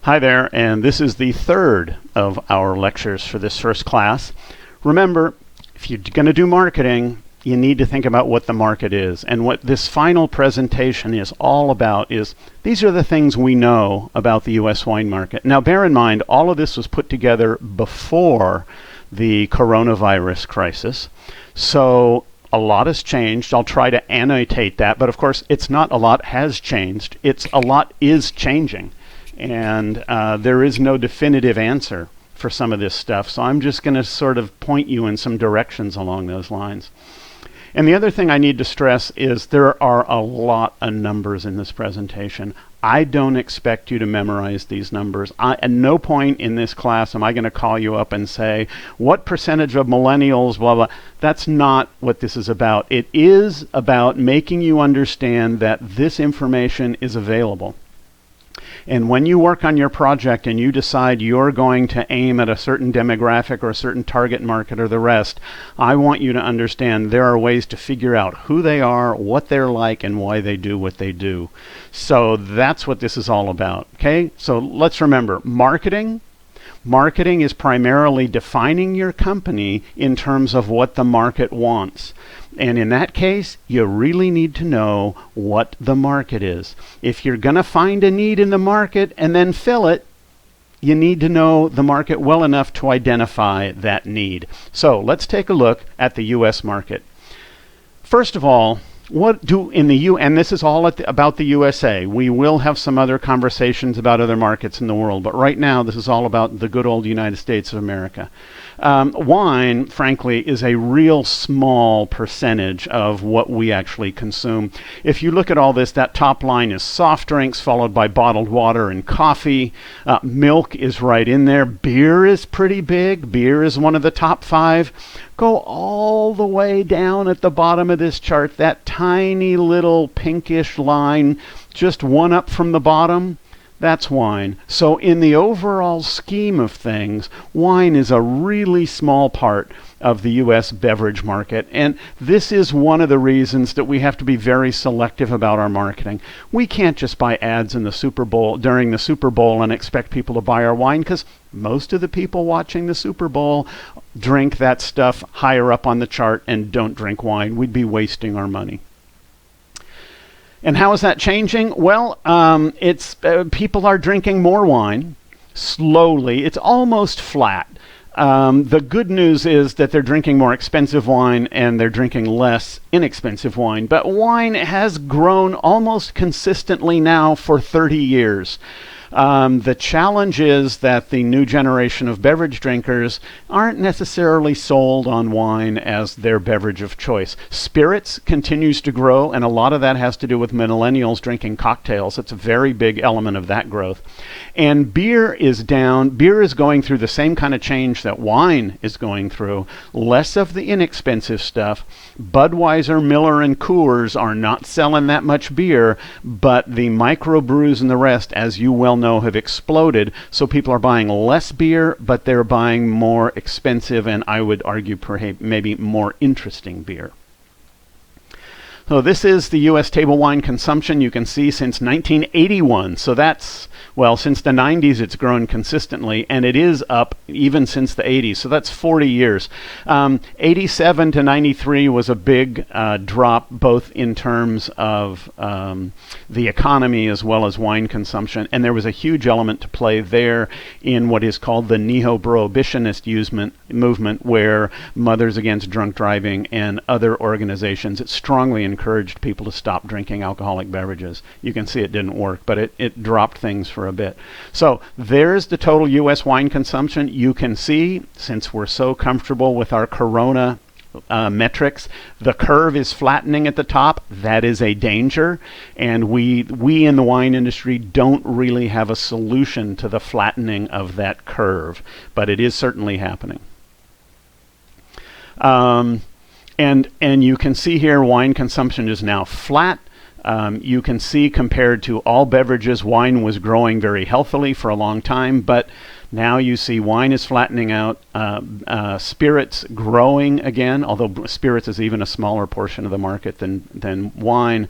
Hi there, and this is the third of our lectures for this first class. Remember, if you're going to do marketing, you need to think about what the market is. And what this final presentation is all about is these are the things we know about the U.S. wine market. Now, bear in mind, all of this was put together before the coronavirus crisis. So a lot has changed. I'll try to annotate that, but of course, it's not a lot has changed. It's a lot is changing. And there is no definitive answer for some of this stuff. So I'm just going to sort of point you in some directions along those lines. And the other thing I need to stress is there are a lot of numbers in this presentation. I don't expect you to memorize these numbers. At no point in this class am I going to call you up and say, what percentage of millennials, blah, blah. That's not what this is about. It is about making you understand that this information is available. And when you work on your project and you decide you're going to aim at a certain demographic or a certain target market or the rest, I want you to understand there are ways to figure out who they are, what they're like, and why they do what they do. So that's what this is all about. Okay? So let's remember, marketing is primarily defining your company in terms of what the market wants. And in that case, you really need to know what the market is. If you're going to find a need in the market and then fill it, you need to know the market well enough to identify that need. So let's take a look at the U.S. market. First of all, what do in the and this is all about the USA. We will have some other conversations about other markets in the world, but right now this is all about the good old United States of America. Wine, frankly, is a real small percentage of what we actually consume. If you look at all this, that top line is soft drinks, followed by bottled water and coffee. Milk is right in there. Beer is pretty big. Beer is one of the top 5. Go all the way down at the bottom of this chart, that tiny little pinkish line, just one up from the bottom. That's wine. So in the overall scheme of things, wine is a really small part of the U.S. beverage market. And this is one of the reasons that we have to be very selective about our marketing. We can't just buy ads in the Super Bowl during the Super Bowl and expect people to buy our wine, because most of the people watching the Super Bowl drink that stuff higher up on the chart and don't drink wine. We'd be wasting our money. And how is that changing? Well, it's people are drinking more wine slowly. It's almost flat. The good news is that they're drinking more expensive wine and they're drinking less inexpensive wine. But wine has grown almost consistently now for 30 years. The challenge is that the new generation of beverage drinkers aren't necessarily sold on wine as their beverage of choice. Spirits continues to grow, and a lot of that has to do with millennials drinking cocktails. It's a very big element of that growth. And beer is down. Beer is going through the same kind of change that wine is going through. Less of the inexpensive stuff. Budweiser, Miller, and Coors are not selling that much beer, but the microbrews and the rest, as you well know, have exploded. So people are buying less beer, but they're buying more expensive and I would argue perhaps maybe more interesting beer. So this is the U.S. table wine consumption. You can see since 1981. So that's, well, since the 90s it's grown consistently, and it is up even since the 80s. So that's 40 years. 87 to 93 was a big drop, both in terms of the economy as well as wine consumption. And there was a huge element to play there in what is called the neo-prohibitionist movement, where Mothers Against Drunk Driving and other organizations, it strongly encouraged people to stop drinking alcoholic beverages. You can see it didn't work, but it dropped things for a bit. So there's the total U.S. wine consumption. You can see, since we're so comfortable with our Corona metrics, the curve is flattening at the top. That is a danger, and we in the wine industry don't really have a solution to the flattening of that curve, but it is certainly happening. And you can see here wine consumption is now flat. You can see compared to all beverages, wine was growing very healthily for a long time, but now you see wine is flattening out, spirits growing again, although spirits is even a smaller portion of the market than wine.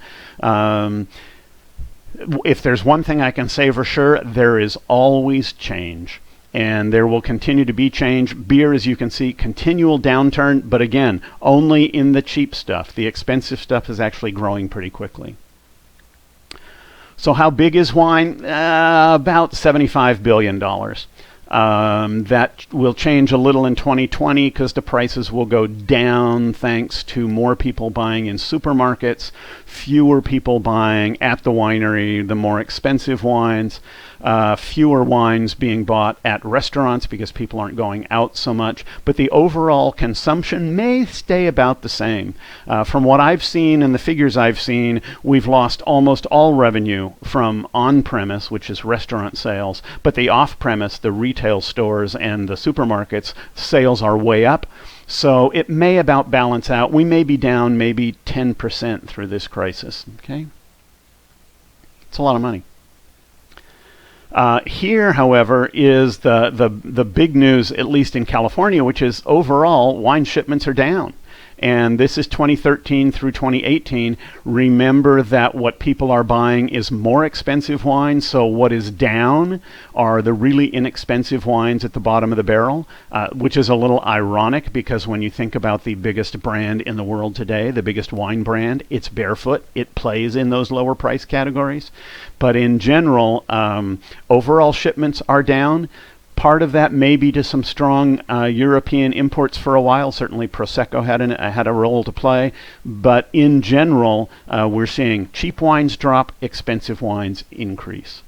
If there's one thing I can say for sure, there is always change. And there will continue to be change. Beer, as you can see, continual downturn, but again, only in the cheap stuff. The expensive stuff is actually growing pretty quickly. So how big is wine? About $75 billion. That will change a little in 2020 because the prices will go down thanks to more people buying in supermarkets, fewer people buying at the winery, the more expensive wines, fewer wines being bought at restaurants because people aren't going out so much. But the overall consumption may stay about the same. From what I've seen and the figures I've seen, we've lost almost all revenue from on-premise, which is restaurant sales, but the off-premise, the retail stores and the supermarkets, sales are way up. So it may about balance out. We may be down maybe 10% through this crisis. Okay, it's a lot of money. Here, however, is the big news, at least in California, which is overall wine shipments are down. And this is 2013 through 2018. Remember that what people are buying is more expensive wine. So what is down are the really inexpensive wines at the bottom of the barrel, which is a little ironic because when you think about the biggest brand in the world today, the biggest wine brand, it's Barefoot. It plays in those lower price categories. But in general, overall shipments are down. Part of that may be to some strong European imports for a while. Certainly Prosecco had a role to play. But in general, we're seeing cheap wines drop, expensive wines increase.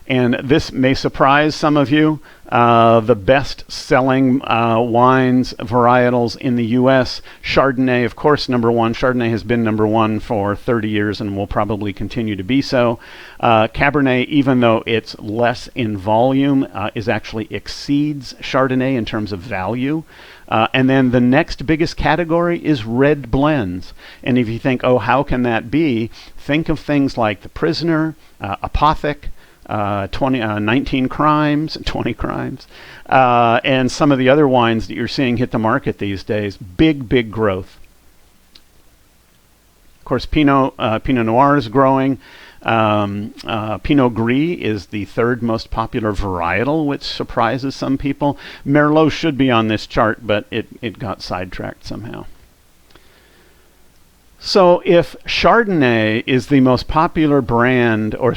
And this may surprise some of you. The best-selling wines, varietals in the U.S., Chardonnay, of course, number one. Chardonnay has been number one for 30 years and will probably continue to be so. Cabernet, even though it's less in volume, is actually exceeds Chardonnay in terms of value. And then the next biggest category is red blends. And if you think, oh, how can that be? Think of things like The Prisoner, Apothic, 19 Crimes, 20 Crimes, and some of the other wines that you're seeing hit the market these days. Big growth. Of course, Pinot Noir is growing. Pinot Gris is the third most popular varietal, which surprises some people. Merlot should be on this chart, but it got sidetracked somehow. So if Chardonnay is the most popular brand or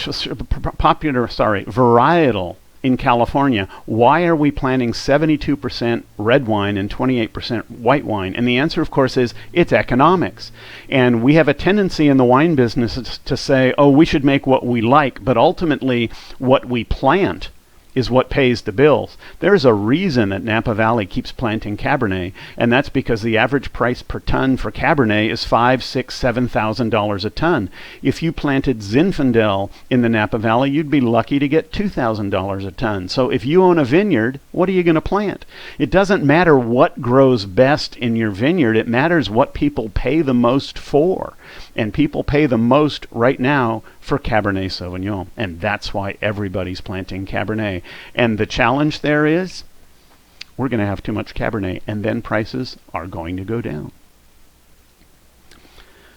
varietal in California, why are we planting 72% red wine and 28% white wine? And the answer, of course, is it's economics. And we have a tendency in the wine business to say, oh, we should make what we like, but ultimately what we plant is what pays the bills. There's a reason that Napa Valley keeps planting Cabernet, and that's because the average price per ton for Cabernet is $5,000, $6,000, $7,000 a ton. If you planted Zinfandel in the Napa Valley, you'd be lucky to get $2,000 a ton. So if you own a vineyard, what are you going to plant? It doesn't matter what grows best in your vineyard. It matters what people pay the most for. And people pay the most right now for Cabernet Sauvignon. And that's why everybody's planting Cabernet. And the challenge there is we're going to have too much Cabernet, and then prices are going to go down.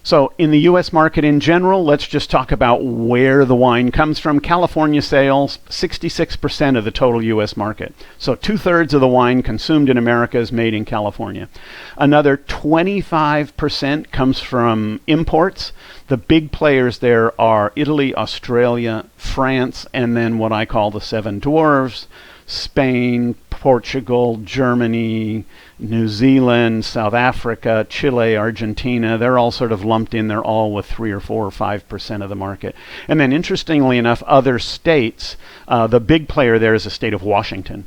So in the U.S. market in general, let's just talk about where the wine comes from. California sales, 66% of the total U.S. market. So 2/3 of the wine consumed in America is made in California. Another 25% comes from imports. The big players there are Italy, Australia, France, and then what I call the Seven Dwarfs, Spain, Portugal, Germany, New Zealand, South Africa, Chile, Argentina. They're all sort of lumped in. They're all with 3 or 4 or 5% of the market. And then interestingly enough, other states, the big player there is the state of Washington.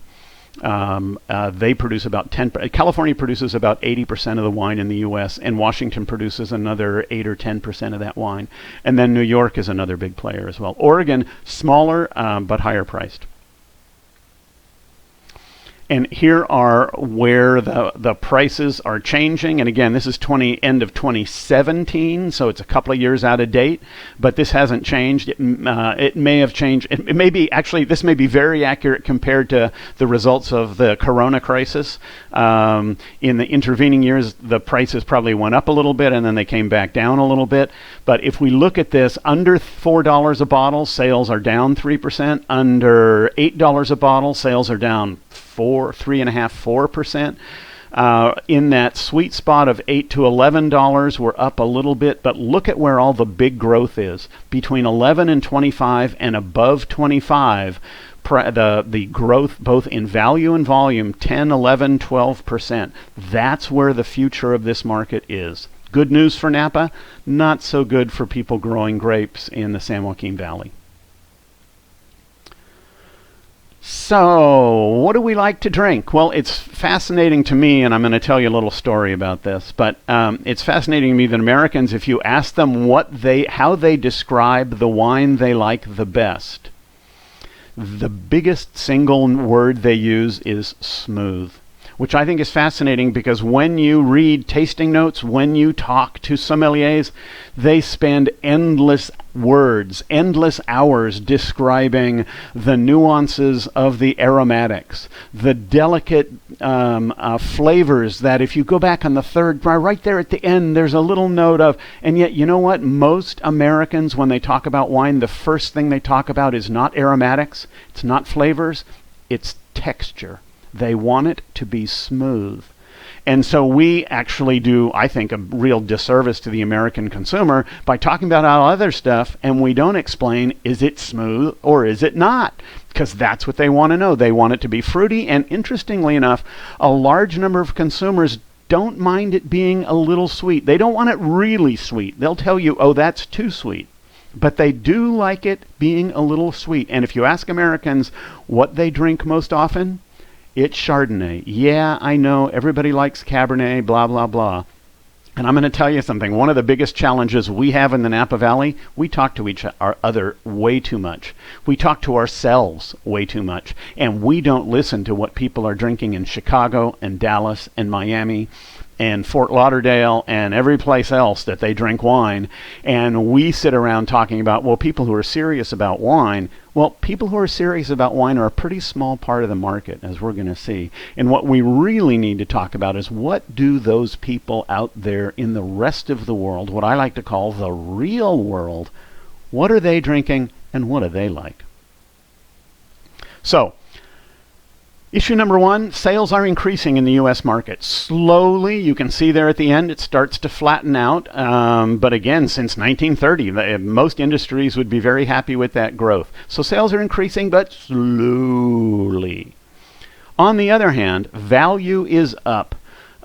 They produce about California produces about 80% of the wine in the U.S., and Washington produces another 8 or 10% of that wine. And then New York is another big player as well. Oregon, smaller, but higher priced. And here are where the prices are changing. And again, this is end of 2017, so it's a couple of years out of date. But this hasn't changed. It may have changed. It may be actually. This may be very accurate compared to the results of the Corona crisis. In the intervening years, the prices probably went up a little bit, and then they came back down a little bit. But if we look at this, under $4 a bottle, sales are down 3%. Under $8 a bottle, sales are down 4%. In that sweet spot of $8 to $11, we're up a little bit, but look at where all the big growth is. Between 11 and 25 and above 25, the growth both in value and volume, 10, 11, 12%. That's where the future of this market is. Good news for Napa, not so good for people growing grapes in the San Joaquin Valley. So, what do we like to drink? Well, it's fascinating to me, and I'm going to tell you a little story about this, but it's fascinating to me that Americans, if you ask them how they describe the wine they like the best, the biggest single word they use is smooth, which I think is fascinating because when you read tasting notes, when you talk to sommeliers, they spend endless hours describing the nuances of the aromatics, the delicate flavors that if you go back on the third, right there at the end, there's a little note of, and yet, you know what? Most Americans, when they talk about wine, the first thing they talk about is not aromatics, it's not flavors, it's texture. They want it to be smooth. And so we actually do, I think, a real disservice to the American consumer by talking about all other stuff, and we don't explain, is it smooth or is it not? Because that's what they want to know. They want it to be fruity, and interestingly enough, a large number of consumers don't mind it being a little sweet. They don't want it really sweet. They'll tell you, oh, that's too sweet. But they do like it being a little sweet. And if you ask Americans what they drink most often, it's Chardonnay. Yeah, I know, everybody likes Cabernet, blah, blah, blah. And I'm going to tell you something. One of the biggest challenges we have in the Napa Valley, we talk to each other way too much. We talk to ourselves way too much. And we don't listen to what people are drinking in Chicago and Dallas and Miami and Fort Lauderdale and every place else that they drink wine. And we sit around talking about, well, people who are serious about wine. Well, people who are serious about wine are a pretty small part of the market, as we're going to see. And what we really need to talk about is what do those people out there in the rest of the world, what I like to call the real world, what are they drinking and what do they like? So, issue number one, sales are increasing in the U.S. market. Slowly, you can see there at the end, it starts to flatten out. But again, since 1930, most industries would be very happy with that growth. So sales are increasing, but slowly. On the other hand, value is up.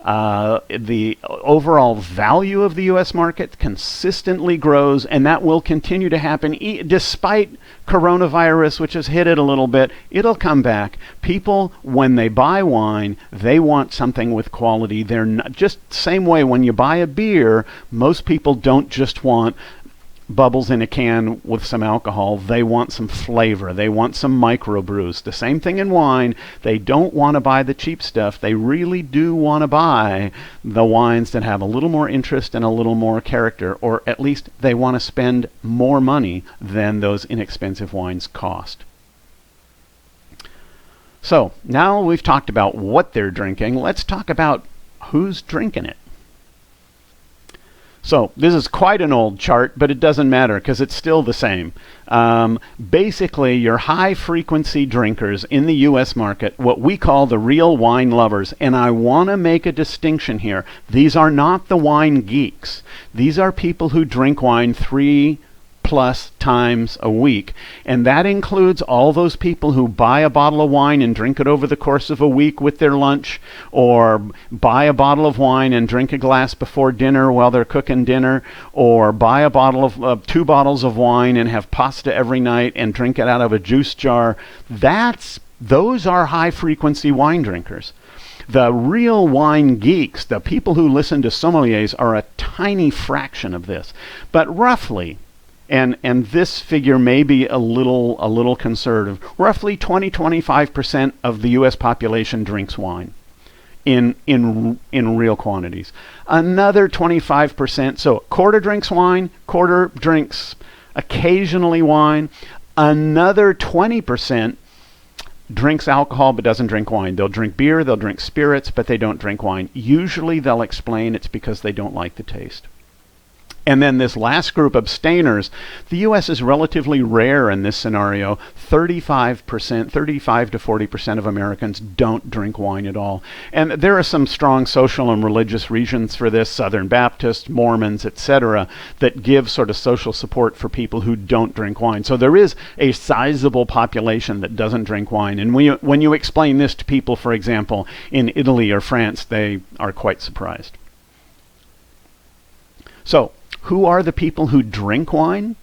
The overall value of the U.S. market consistently grows, and that will continue to happen despite coronavirus, which has hit it a little bit. It'll come back. People, when they buy wine, they want something with quality. They're not just the same way when you buy a beer, most people don't just want bubbles in a can with some alcohol. They want some flavor. They want some microbrews. The same thing in wine. They don't want to buy the cheap stuff. They really do want to buy the wines that have a little more interest and a little more character, or at least they want to spend more money than those inexpensive wines cost. So now we've talked about what they're drinking. Let's talk about who's drinking it. So this is quite an old chart, but it doesn't matter because it's still the same. Basically, your high-frequency drinkers in the U.S. market, what we call the real wine lovers, and I want to make a distinction here. These are not the wine geeks. These are people who drink wine 3+ times a week, and that includes all those people who buy a bottle of wine and drink it over the course of a week with their lunch, or buy a bottle of wine and drink a glass before dinner while they're cooking dinner, or buy a bottle of 2 bottles of wine and have pasta every night and drink it out of a juice jar. Those are high frequency wine drinkers. The real wine geeks, the people who listen to sommeliers, are a tiny fraction of this, but roughly And this figure may be a little conservative. Roughly 20-25% of the U.S. population drinks wine in real quantities. Another 25%, so quarter drinks wine, quarter drinks occasionally wine. Another 20% drinks alcohol but doesn't drink wine. They'll drink beer, they'll drink spirits, but they don't drink wine. Usually they'll explain it's because they don't like the taste. And then this last group, abstainers, the U.S. is relatively rare in this scenario. 35% to 40% of Americans don't drink wine at all. And there are some strong social and religious reasons for this, Southern Baptists, Mormons, etc., that give sort of social support for people who don't drink wine. So there is a sizable population that doesn't drink wine. And when you explain this to people, for example, in Italy or France, they are quite surprised. So, who are the people who drink wine?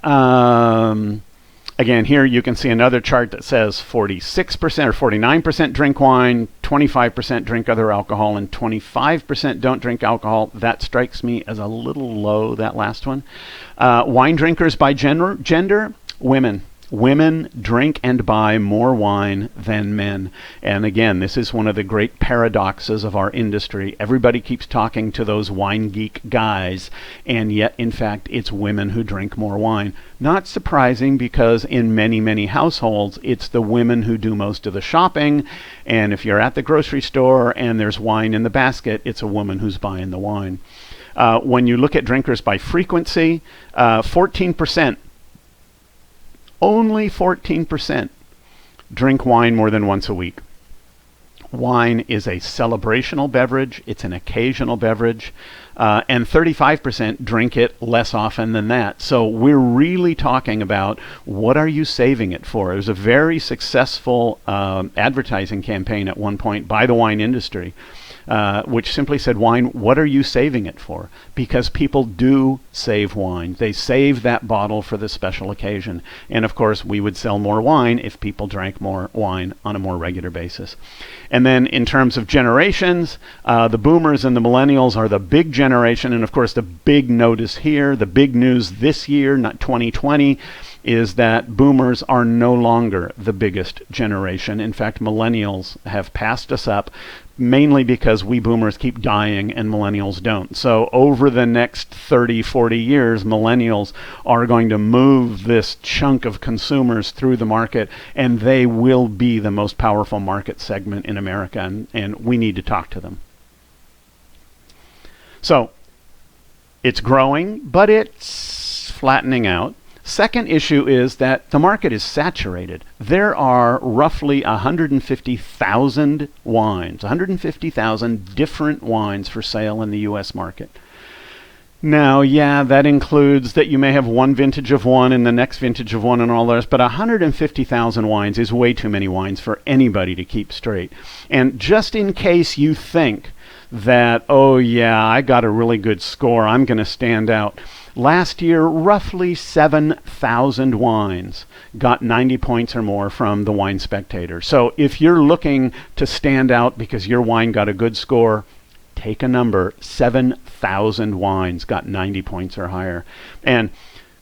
Again, here you can see another chart that says 46% or 49% drink wine, 25% drink other alcohol, and 25% don't drink alcohol. That strikes me as a little low, that last one. Wine drinkers by gender, women. Women drink and buy more wine than men. And again, this is one of the great paradoxes of our industry. Everybody keeps talking to those wine geek guys, and yet, in fact, it's women who drink more wine. Not surprising, because in many, many households, it's the women who do most of the shopping. And if you're at the grocery store and there's wine in the basket, it's a woman who's buying the wine. When you look at drinkers by frequency, 14%. Only 14% drink wine more than once a week. Wine is a celebrational beverage. It's an occasional beverage. And 35% drink it less often than that. So we're really talking about, what are you saving it for? It was a very successful advertising campaign at one point by the wine industry, which simply said, wine, what are you saving it for? Because people do save wine. They save that bottle for the special occasion. And of course, we would sell more wine if people drank more wine on a more regular basis. And then in terms of generations, the boomers and the millennials are the big generation. And of course, the big notice here, the big news this year, not 2020, is that boomers are no longer the biggest generation. In fact, millennials have passed us up, mainly because we boomers keep dying and millennials don't. So over the next 30, 40 years, millennials are going to move this chunk of consumers through the market, and they will be the most powerful market segment in America, and we need to talk to them. So it's growing, but it's flattening out. Second issue is that the market is saturated. There are roughly 150,000 wines, 150,000 different wines for sale in the U.S. market. Now, yeah, that includes that you may have one vintage of one and the next vintage of one and all the rest, but 150,000 wines is way too many wines for anybody to keep straight. And just in case you think that, oh yeah, I got a really good score, I'm going to stand out. Last year, roughly 7,000 wines got 90 points or more from the Wine Spectator. So if you're looking to stand out because your wine got a good score, take a number. 7,000 wines got 90 points or higher. And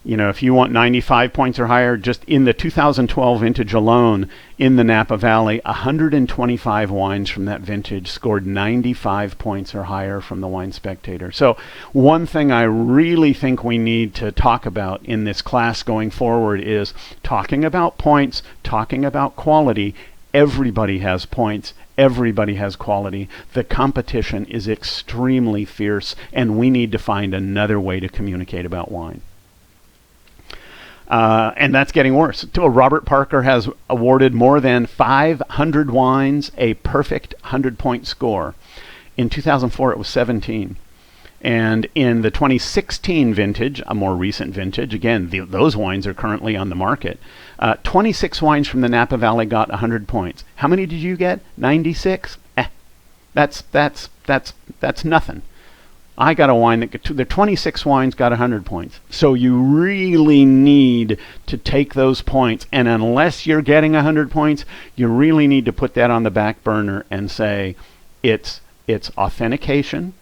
you know, if you want 95 points or higher, just in the 2012 vintage alone in the Napa Valley, 125 wines from that vintage scored 95 points or higher from the Wine Spectator. So one thing I really think we need to talk about in this class going forward is talking about points, talking about quality. Everybody has points. Everybody has quality. The competition is extremely fierce, and we need to find another way to communicate about wine. And that's getting worse. Robert Parker has awarded more than 500 wines a perfect 100-point score. In 2004, it was 17. And in the 2016 vintage, a more recent vintage, again, those wines are currently on the market, 26 wines from the Napa Valley got 100 points. How many did you get? 96? That's nothing. I got a wine the 26 wines got 100 points. So you really need to take those points, and unless you're getting 100 points, you really need to put that on the back burner and say it's authentication,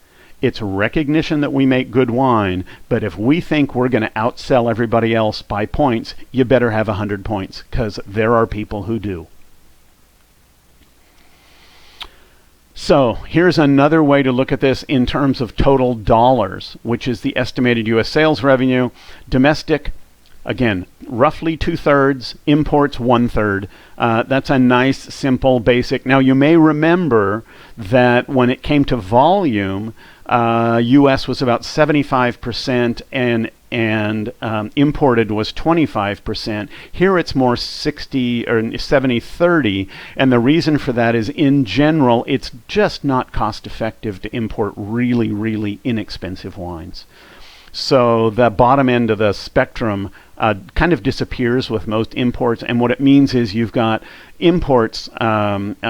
It's recognition that we make good wine, but if we think we're going to outsell everybody else by points, you better have 100 points, because there are people who do. So here's another way to look at this in terms of total dollars, which is the estimated U.S. sales revenue. Domestic, again, roughly 2/3, imports 1/3. That's a nice, simple, basic. Now, you may remember that when it came to volume, U.S. was about 75% and imported was 25%. Here it's more 60 or 70-30, and the reason for that is, in general, it's just not cost effective to import really, really inexpensive wines. So the bottom end of the spectrum kind of disappears with most imports, and what it means is you've got imports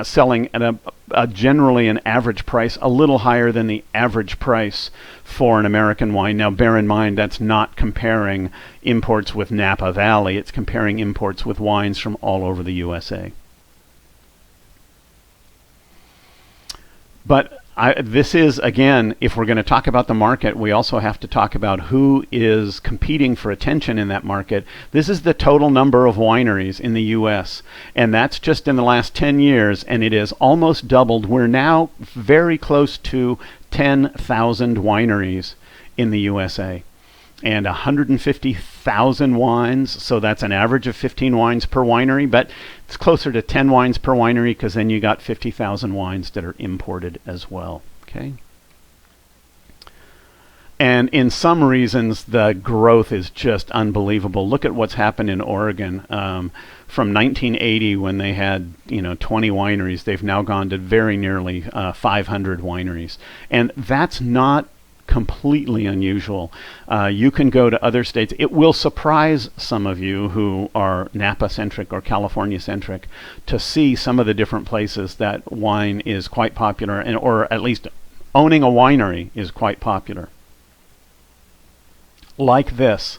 selling at a generally an average price a little higher than the average price for an American wine. Now, bear in mind, that's not comparing imports with Napa Valley. It's comparing imports with wines from all over the USA. But this is, again, if we're going to talk about the market, we also have to talk about who is competing for attention in that market. This is the total number of wineries in the U.S., and that's just in the last 10 years, and it is almost doubled. We're now very close to 10,000 wineries in the USA, and 150,000 wines, so that's an average of 15 wines per winery, but it's closer to 10 wines per winery, because then you got 50,000 wines that are imported as well. Okay. And in some reasons, the growth is just unbelievable. Look at what's happened in Oregon. From 1980, when they had 20 wineries, they've now gone to very nearly 500 wineries, and that's not completely unusual. You can go to other states. It will surprise some of you who are Napa-centric or California-centric to see some of the different places that wine is quite popular, or at least owning a winery is quite popular. Like this.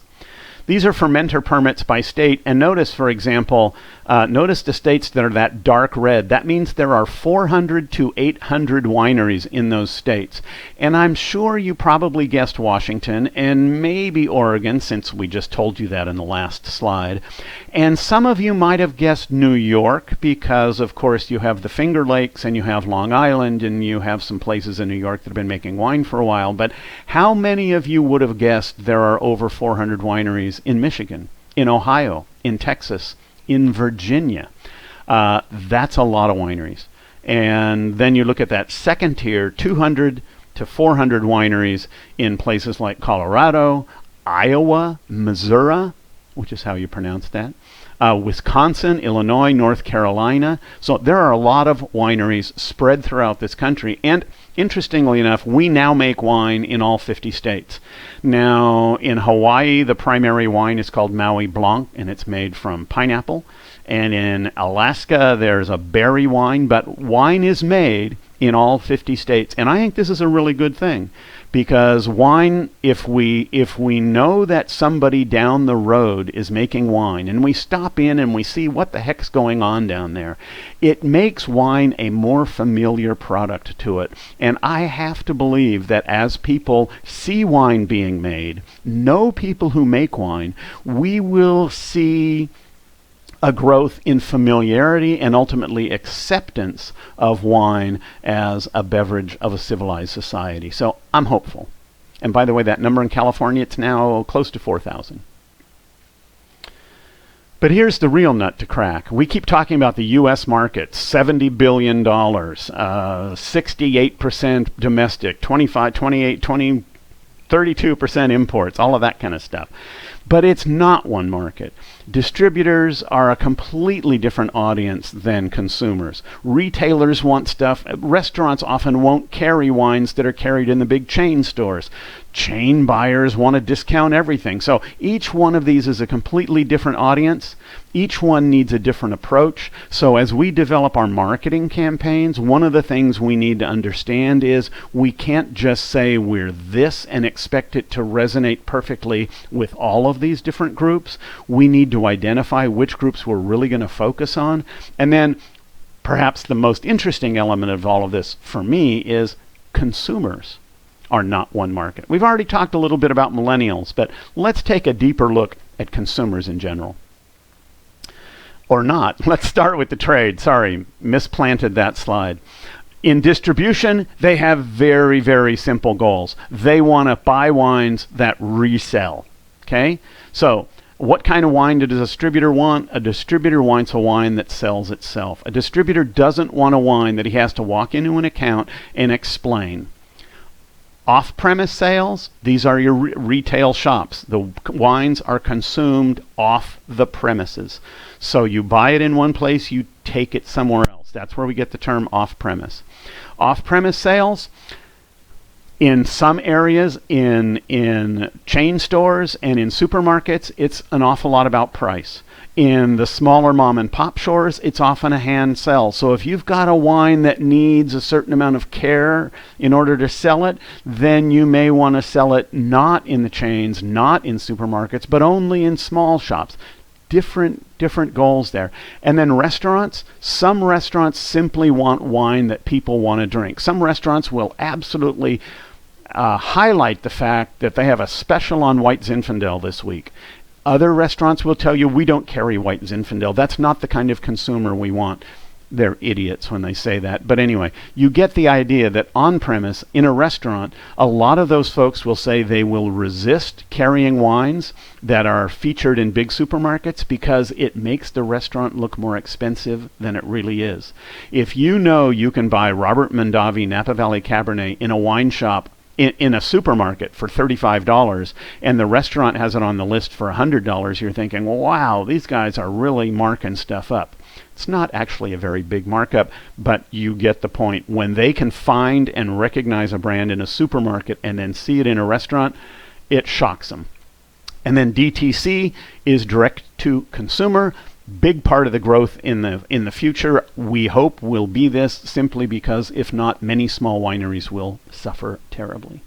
These are fermenter permits by state, and notice, for example, notice the states that are that dark red. That means there are 400 to 800 wineries in those states. And I'm sure you probably guessed Washington and maybe Oregon, since we just told you that in the last slide. And some of you might have guessed New York, because, of course, you have the Finger Lakes and you have Long Island and you have some places in New York that have been making wine for a while. But how many of you would have guessed there are over 400 wineries in Michigan, in Ohio, in Texas, in Virginia? That's a lot of wineries. And then you look at that second tier, 200 to 400 wineries in places like Colorado, Iowa, Missouri, which is how you pronounce that, Wisconsin, Illinois, North Carolina. So there are a lot of wineries spread throughout this country. And interestingly enough, we now make wine in all 50 states. Now, in Hawaii, the primary wine is called Maui Blanc, and it's made from pineapple. And in Alaska, there's a berry wine, but wine is made in all 50 states. And I think this is a really good thing, because wine, if we know that somebody down the road is making wine, and we stop in and we see what the heck's going on down there, it makes wine a more familiar product to it. And I have to believe that as people see wine being made, know people who make wine, we will see a growth in familiarity and ultimately acceptance of wine as a beverage of a civilized society. So I'm hopeful. And by the way, that number in California, it's now close to 4,000. But here's the real nut to crack. We keep talking about the U.S. market, $70 billion, 68% domestic, 25, 28, 20, 32% imports, all of that kind of stuff. But it's not one market. Distributors are a completely different audience than consumers. Retailers want stuff. Restaurants often won't carry wines that are carried in the big chain stores. Chain buyers want to discount everything. So each one of these is a completely different audience. Each one needs a different approach. So as we develop our marketing campaigns, one of the things we need to understand is we can't just say we're this and expect it to resonate perfectly with all of these different groups. We need to identify which groups we're really going to focus on. And then perhaps the most interesting element of all of this for me is consumers. are not one market. We've already talked a little bit about millennials, but let's take a deeper look at consumers in general. Or not. Let's start with the trade. Sorry, misplanted that slide. In distribution, they have very, very simple goals. They want to buy wines that resell. Okay? So, what kind of wine does a distributor want? A distributor wants a wine that sells itself. A distributor doesn't want a wine that he has to walk into an account and explain. Off-premise sales, these are your retail shops. The wines are consumed off the premises. So you buy it in one place, you take it somewhere else. That's where we get the term off-premise. Off-premise sales, in some areas, in chain stores and in supermarkets, it's an awful lot about price. In the smaller mom and pop stores, it's often a hand sell. So if you've got a wine that needs a certain amount of care in order to sell it, then you may want to sell it not in the chains, not in supermarkets, but only in small shops. Different goals there. And then restaurants, some restaurants simply want wine that people want to drink. Some restaurants will absolutely highlight the fact that they have a special on white Zinfandel this week. Other restaurants will tell you, we don't carry white Zinfandel. That's not the kind of consumer we want. They're idiots when they say that. But anyway, you get the idea that on-premise, in a restaurant, a lot of those folks will say they will resist carrying wines that are featured in big supermarkets because it makes the restaurant look more expensive than it really is. If you know you can buy Robert Mondavi Napa Valley Cabernet in a wine shop in a supermarket for $35 and the restaurant has it on the list for $100, you're thinking, wow, these guys are really marking stuff up. It's not actually a very big markup, but you get the point. When they can find and recognize a brand in a supermarket and then see it in a restaurant, it shocks them. And then DTC is direct to consumer. Big part of the growth in the future, we hope, will be this, simply because if not, many small wineries will suffer terribly.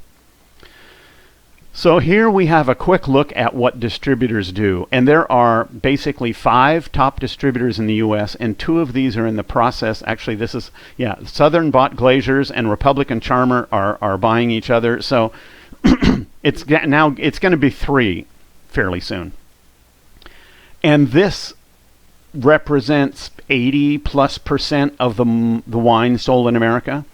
So here we have a quick look at what distributors do. And there are basically 5 top distributors in the U.S., and 2 of these are in the process. Actually, this is, Southern bought Glazers, and Republic and Charmer are buying each other. So it's going to be 3 fairly soon. And this represents 80+% of the wine sold in America.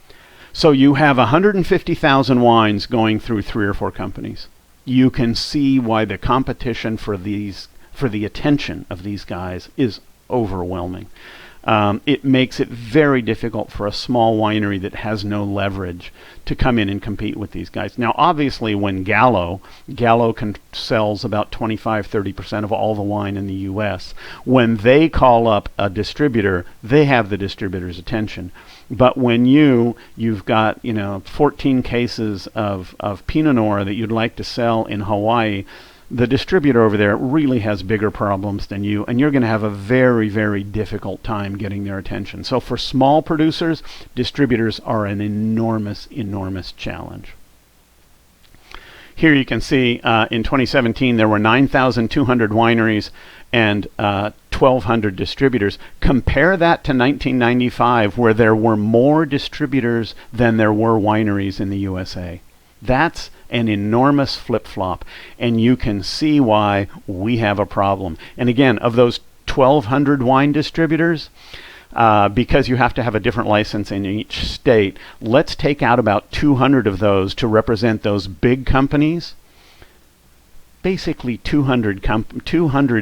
So you have 150,000 wines going through 3 or 4 companies. You can see why the competition for the attention of these guys is overwhelming. It makes it very difficult for a small winery that has no leverage to come in and compete with these guys. Now, obviously, when Gallo sells about 25-30% of all the wine in the U.S., when they call up a distributor, they have the distributor's attention. But when you've got 14 cases of Pinot Noir that you'd like to sell in Hawaii, the distributor over there really has bigger problems than you, and you're going to have a very, very difficult time getting their attention. So for small producers, distributors are an enormous, enormous challenge. Here you can see in 2017 there were 9,200 wineries and 1,200 distributors. Compare that to 1995, where there were more distributors than there were wineries in the USA. That's an enormous flip-flop, and you can see why we have a problem. And again, of those 1,200 wine distributors, because you have to have a different license in each state, let's take out about 200 of those to represent those big companies. Basically, 200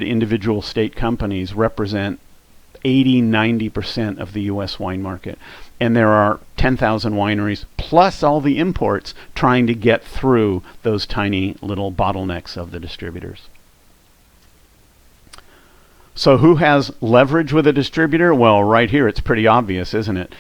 individual state companies represent 80-90% of the U.S. wine market. And there are 10,000 wineries, plus all the imports, trying to get through those tiny little bottlenecks of the distributors. So who has leverage with a distributor? Well, right here, it's pretty obvious, isn't it?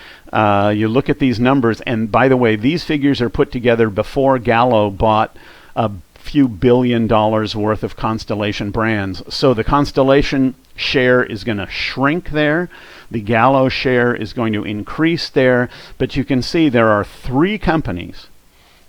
You look at these numbers, and by the way, these figures are put together before Gallo bought a few $1 billion worth of Constellation brands. So the Constellation share is going to shrink there. The Gallo share is going to increase there. But you can see there are 3 companies,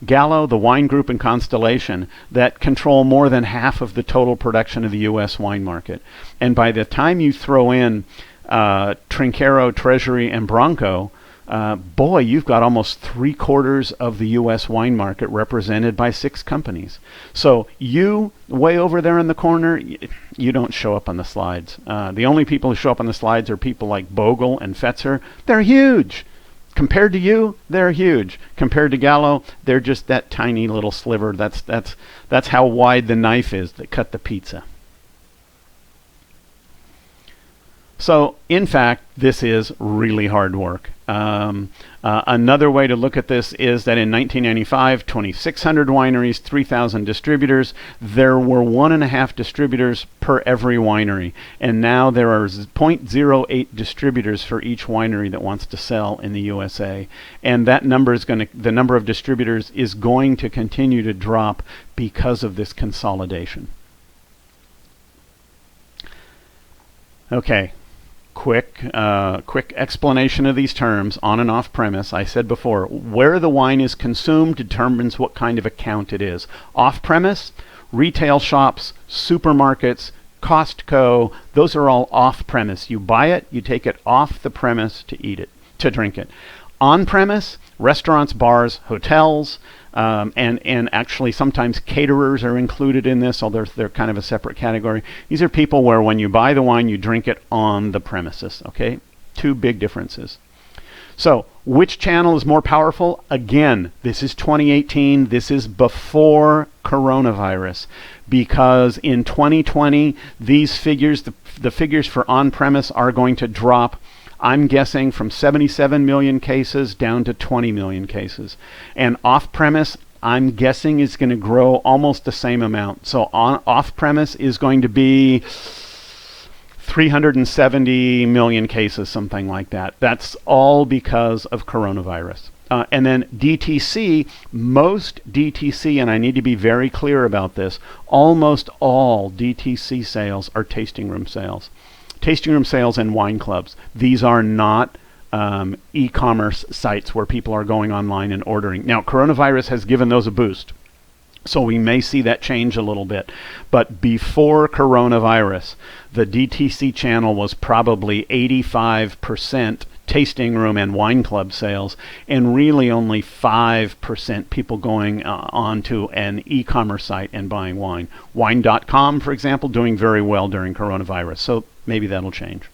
Gallo, the Wine Group, and Constellation, that control more than half of the total production of the U.S. wine market. And by the time you throw in Trinchero, Treasury, and Bronco, boy, you've got almost 3/4 of the U.S. wine market represented by 6 companies. So you, way over there in the corner, you don't show up on the slides. The only people who show up on the slides are people like Bogle and Fetzer. They're huge. Compared to you, they're huge. Compared to Gallo, they're just that tiny little sliver. That's how wide the knife is that cut the pizza. So, in fact, this is really hard work. Another way to look at this is that in 1995, 2,600 wineries, 3,000 distributors. There were 1.5 distributors per every winery. And now there are 0.08 distributors for each winery that wants to sell in the USA. And that number is the number of distributors is going to continue to drop because of this consolidation. Okay. Quick explanation of these terms, on and off premise. I said before, where the wine is consumed determines what kind of account it is. Off premise, retail shops, supermarkets, Costco, those are all off premise. You buy it, you take it off the premise to eat it, to drink it. On premise, restaurants, bars, hotels, and actually sometimes caterers are included in this, although they're kind of a separate category. These are people where when you buy the wine, you drink it on the premises, okay? 2 big differences. So, which channel is more powerful? Again, this is 2018. This is before coronavirus, because in 2020, these figures, the figures for on-premise are going to drop, I'm guessing, from 77 million cases down to 20 million cases. And off-premise, I'm guessing, is going to grow almost the same amount. So off-premise is going to be 370 million cases, something like that. That's all because of coronavirus. And then DTC, most DTC, and I need to be very clear about this, almost all DTC sales are tasting room sales. Tasting room sales and wine clubs. These are not e-commerce sites where people are going online and ordering. Now, coronavirus has given those a boost, so we may see that change a little bit. But before coronavirus, the DTC channel was probably 85% tasting room and wine club sales, and really only 5% people going onto an e-commerce site and buying wine. Wine.com, for example, doing very well during coronavirus, so maybe that'll change.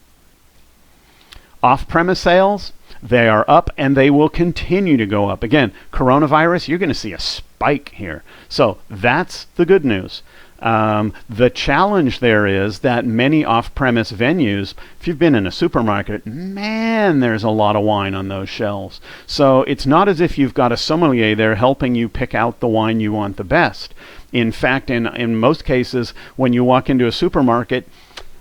Off-premise sales, they are up and they will continue to go up. Again, coronavirus, you're going to see a spike here. So that's the good news. The challenge there is that many off-premise venues, if you've been in a supermarket, man, there's a lot of wine on those shelves. So it's not as if you've got a sommelier there helping you pick out the wine you want the best. In fact, in most cases, when you walk into a supermarket,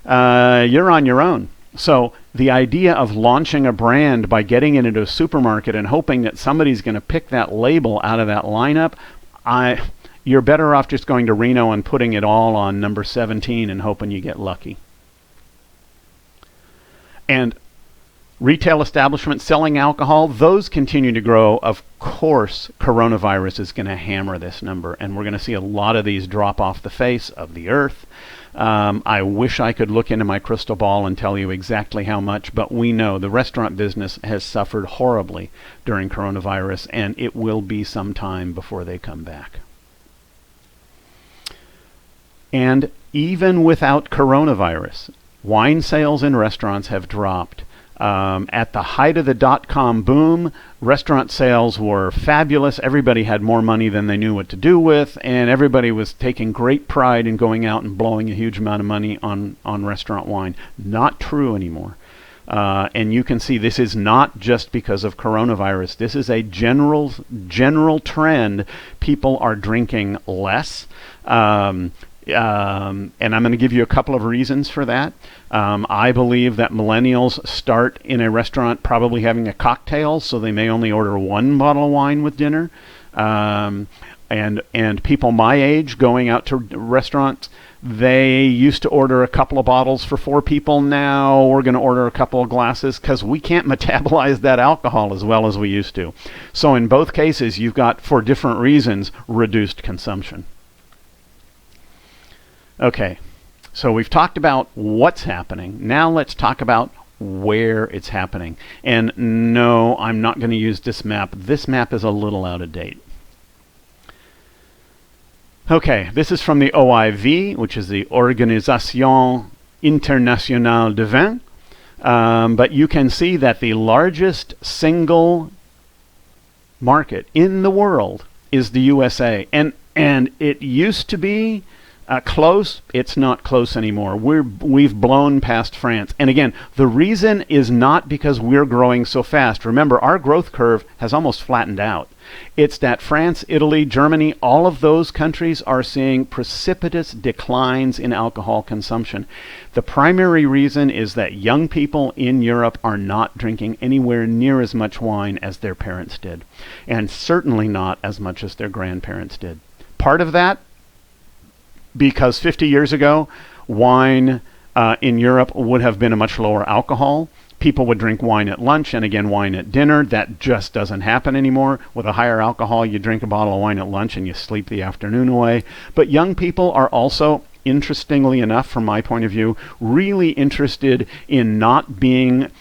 you're on your own. So the idea of launching a brand by getting it into a supermarket and hoping that somebody's going to pick that label out of that lineup, you're better off just going to Reno and putting it all on number 17 and hoping you get lucky. And retail establishments selling alcohol, those continue to grow. Of course, coronavirus is going to hammer this number, and we're going to see a lot of these drop off the face of the earth. I wish I could look into my crystal ball and tell you exactly how much, but we know the restaurant business has suffered horribly during coronavirus, and it will be some time before they come back. And even without coronavirus, wine sales in restaurants have dropped. At the height of the dot-com boom, restaurant sales were fabulous. Everybody had more money than they knew what to do with, and everybody was taking great pride in going out and blowing a huge amount of money on restaurant wine. Not true anymore. And you can see this is not just because of coronavirus. This is a general trend. People are drinking less. And I'm going to give you a couple of reasons for that. I believe that millennials start in a restaurant probably having a cocktail, so they may only order 1 bottle of wine with dinner. And people my age going out to restaurants, they used to order a couple of bottles for 4 people. Now we're going to order a couple of glasses because we can't metabolize that alcohol as well as we used to. So in both cases, you've got, for different reasons, reduced consumption. Okay, so we've talked about what's happening. Now let's talk about where it's happening. And no, I'm not going to use this map. This map is a little out of date. Okay, this is from the OIV, which is the Organisation Internationale du Vin. But you can see that the largest single market in the world is the USA. And it used to be close. It's not close anymore. We've blown past France. And again, the reason is not because we're growing so fast. Remember, our growth curve has almost flattened out. It's that France, Italy, Germany, all of those countries are seeing precipitous declines in alcohol consumption. The primary reason is that young people in Europe are not drinking anywhere near as much wine as their parents did, and certainly not as much as their grandparents did. Part of that, because 50 years ago, wine in Europe would have been a much lower alcohol. People would drink wine at lunch and again wine at dinner. That just doesn't happen anymore. With a higher alcohol, you drink a bottle of wine at lunch and you sleep the afternoon away. But young people are also, interestingly enough, from my point of view, really interested in not drinking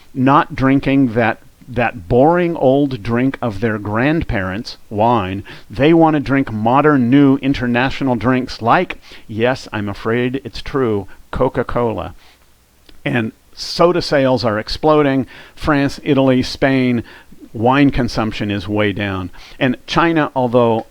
that boring old drink of their grandparents, wine. They want to drink modern, new, international drinks like, yes, I'm afraid it's true, Coca-Cola. And soda sales are exploding. France, Italy, Spain, wine consumption is way down. And China, although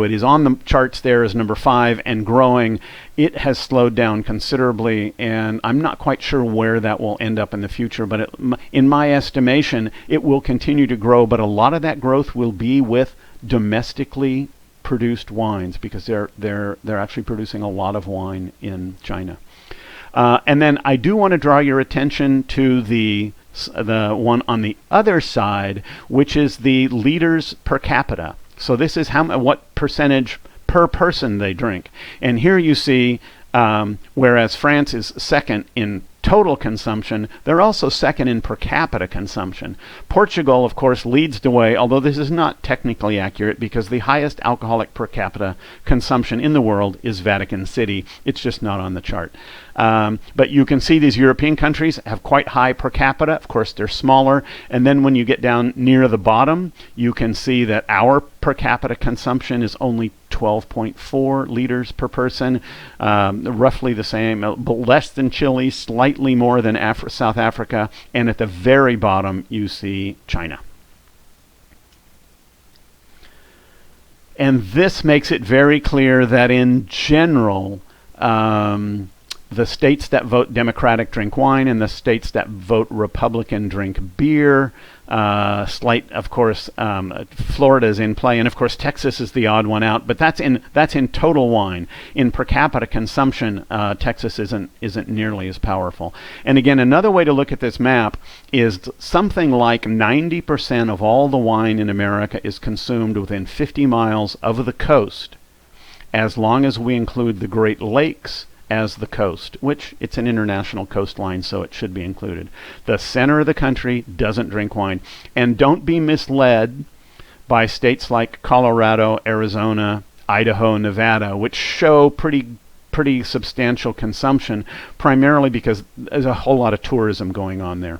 it is on the charts there as number 5 and growing, it has slowed down considerably, and I'm not quite sure where that will end up in the future, but in my estimation, it will continue to grow, but a lot of that growth will be with domestically produced wines, because they're actually producing a lot of wine in China. And then I do want to draw your attention to the one on the other side, which is the liters per capita. So this is what percentage per person they drink. And here you see, whereas France is second in total consumption, they're also second in per capita consumption. Portugal, of course, leads the way, although this is not technically accurate because the highest alcoholic per capita consumption in the world is Vatican City. It's just not on the chart. But you can see these European countries have quite high per capita. Of course, they're smaller. And then when you get down near the bottom, you can see that our per capita consumption is only 12.4 liters per person, roughly the same, but less than Chile, slightly more than South Africa, and at the very bottom you see China. And this makes it very clear that in general, the states that vote Democratic drink wine, and the states that vote Republican drink beer. Of course, Florida is in play, and of course Texas is the odd one out. But that's in total wine. In per capita consumption, Texas isn't nearly as powerful. And again, another way to look at this map is something like 90% of all the wine in America is consumed within 50 miles of the coast, as long as we include the Great Lakes as the coast, which it's an international coastline, so it should be included. The center of the country doesn't drink wine. And don't be misled by states like Colorado, Arizona, Idaho, Nevada, which show pretty substantial consumption, primarily because there's a whole lot of tourism going on there.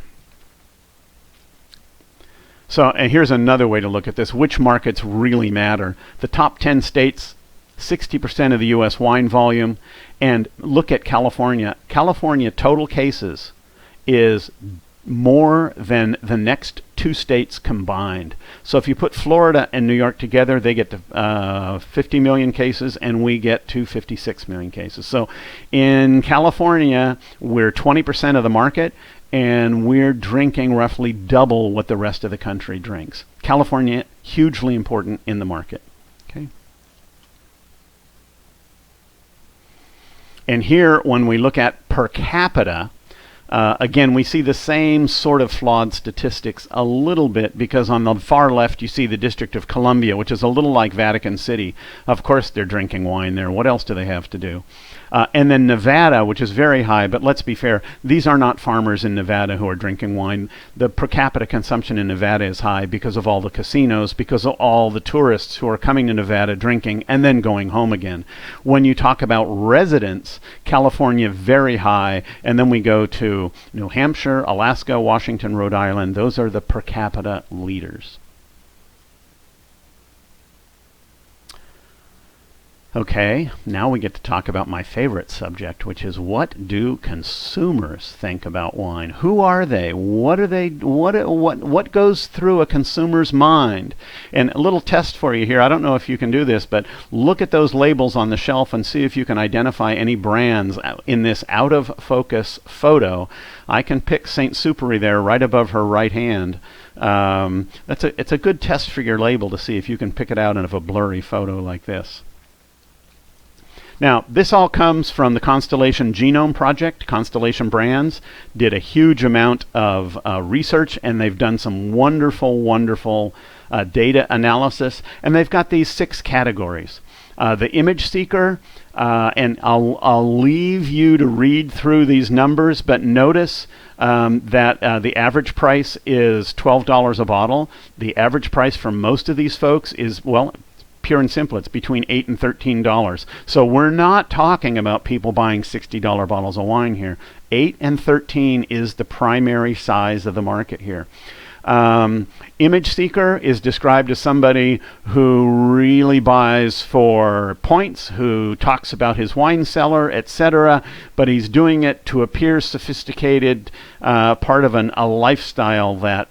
So, and here's another way to look at this. Which markets really matter? The top 10 states, 60% of the U.S. wine volume. And look at California. California total cases is more than the next 2 states combined. So if you put Florida and New York together, they get to 50 million cases, and we get to 56 million cases. So in California, we're 20% of the market, and we're drinking roughly double what the rest of the country drinks. California, hugely important in the market. Okay. And here, when we look at per capita, again, we see the same sort of flawed statistics a little bit, because on the far left you see the District of Columbia, which is a little like Vatican City. Of course they're drinking wine there. What else do they have to do? And then Nevada, which is very high, but let's be fair, these are not farmers in Nevada who are drinking wine. The per capita consumption in Nevada is high because of all the casinos, because of all the tourists who are coming to Nevada drinking and then going home again. When you talk about residents, California very high, and then we go to New Hampshire, Alaska, Washington, Rhode Island. Those are the per capita leaders. Okay, now we get to talk about my favorite subject, which is what do consumers think about wine? Who are they? What are they? What goes through a consumer's mind? And a little test for you here. I don't know if you can do this, but look at those labels on the shelf and see if you can identify any brands in this out of focus photo. I can pick St. Supery there right above her right hand. It's a good test for your label to see if you can pick it out of a blurry photo like this. Now, this all comes from the Constellation Genome Project. Constellation Brands did a huge amount of research, and they've done some wonderful data analysis. And they've got these 6 categories. The image seeker, and I'll leave you to read through these numbers, but notice that the average price is $12 a bottle. The average price for most of these folks is, well, pure and simple, it's between $8 and $13. So we're not talking about people buying $60 bottles of wine here. 8 and 13 is the primary size of the market here. Image seeker is described as somebody who really buys for points, who talks about his wine cellar, etc., but he's doing it to appear sophisticated, part of a lifestyle that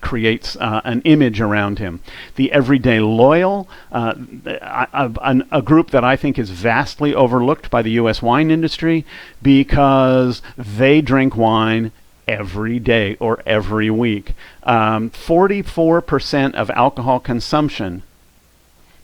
creates an image around him. The everyday loyal, a group that I think is vastly overlooked by the U.S. wine industry because they drink wine every day or every week. 44% of alcohol consumption,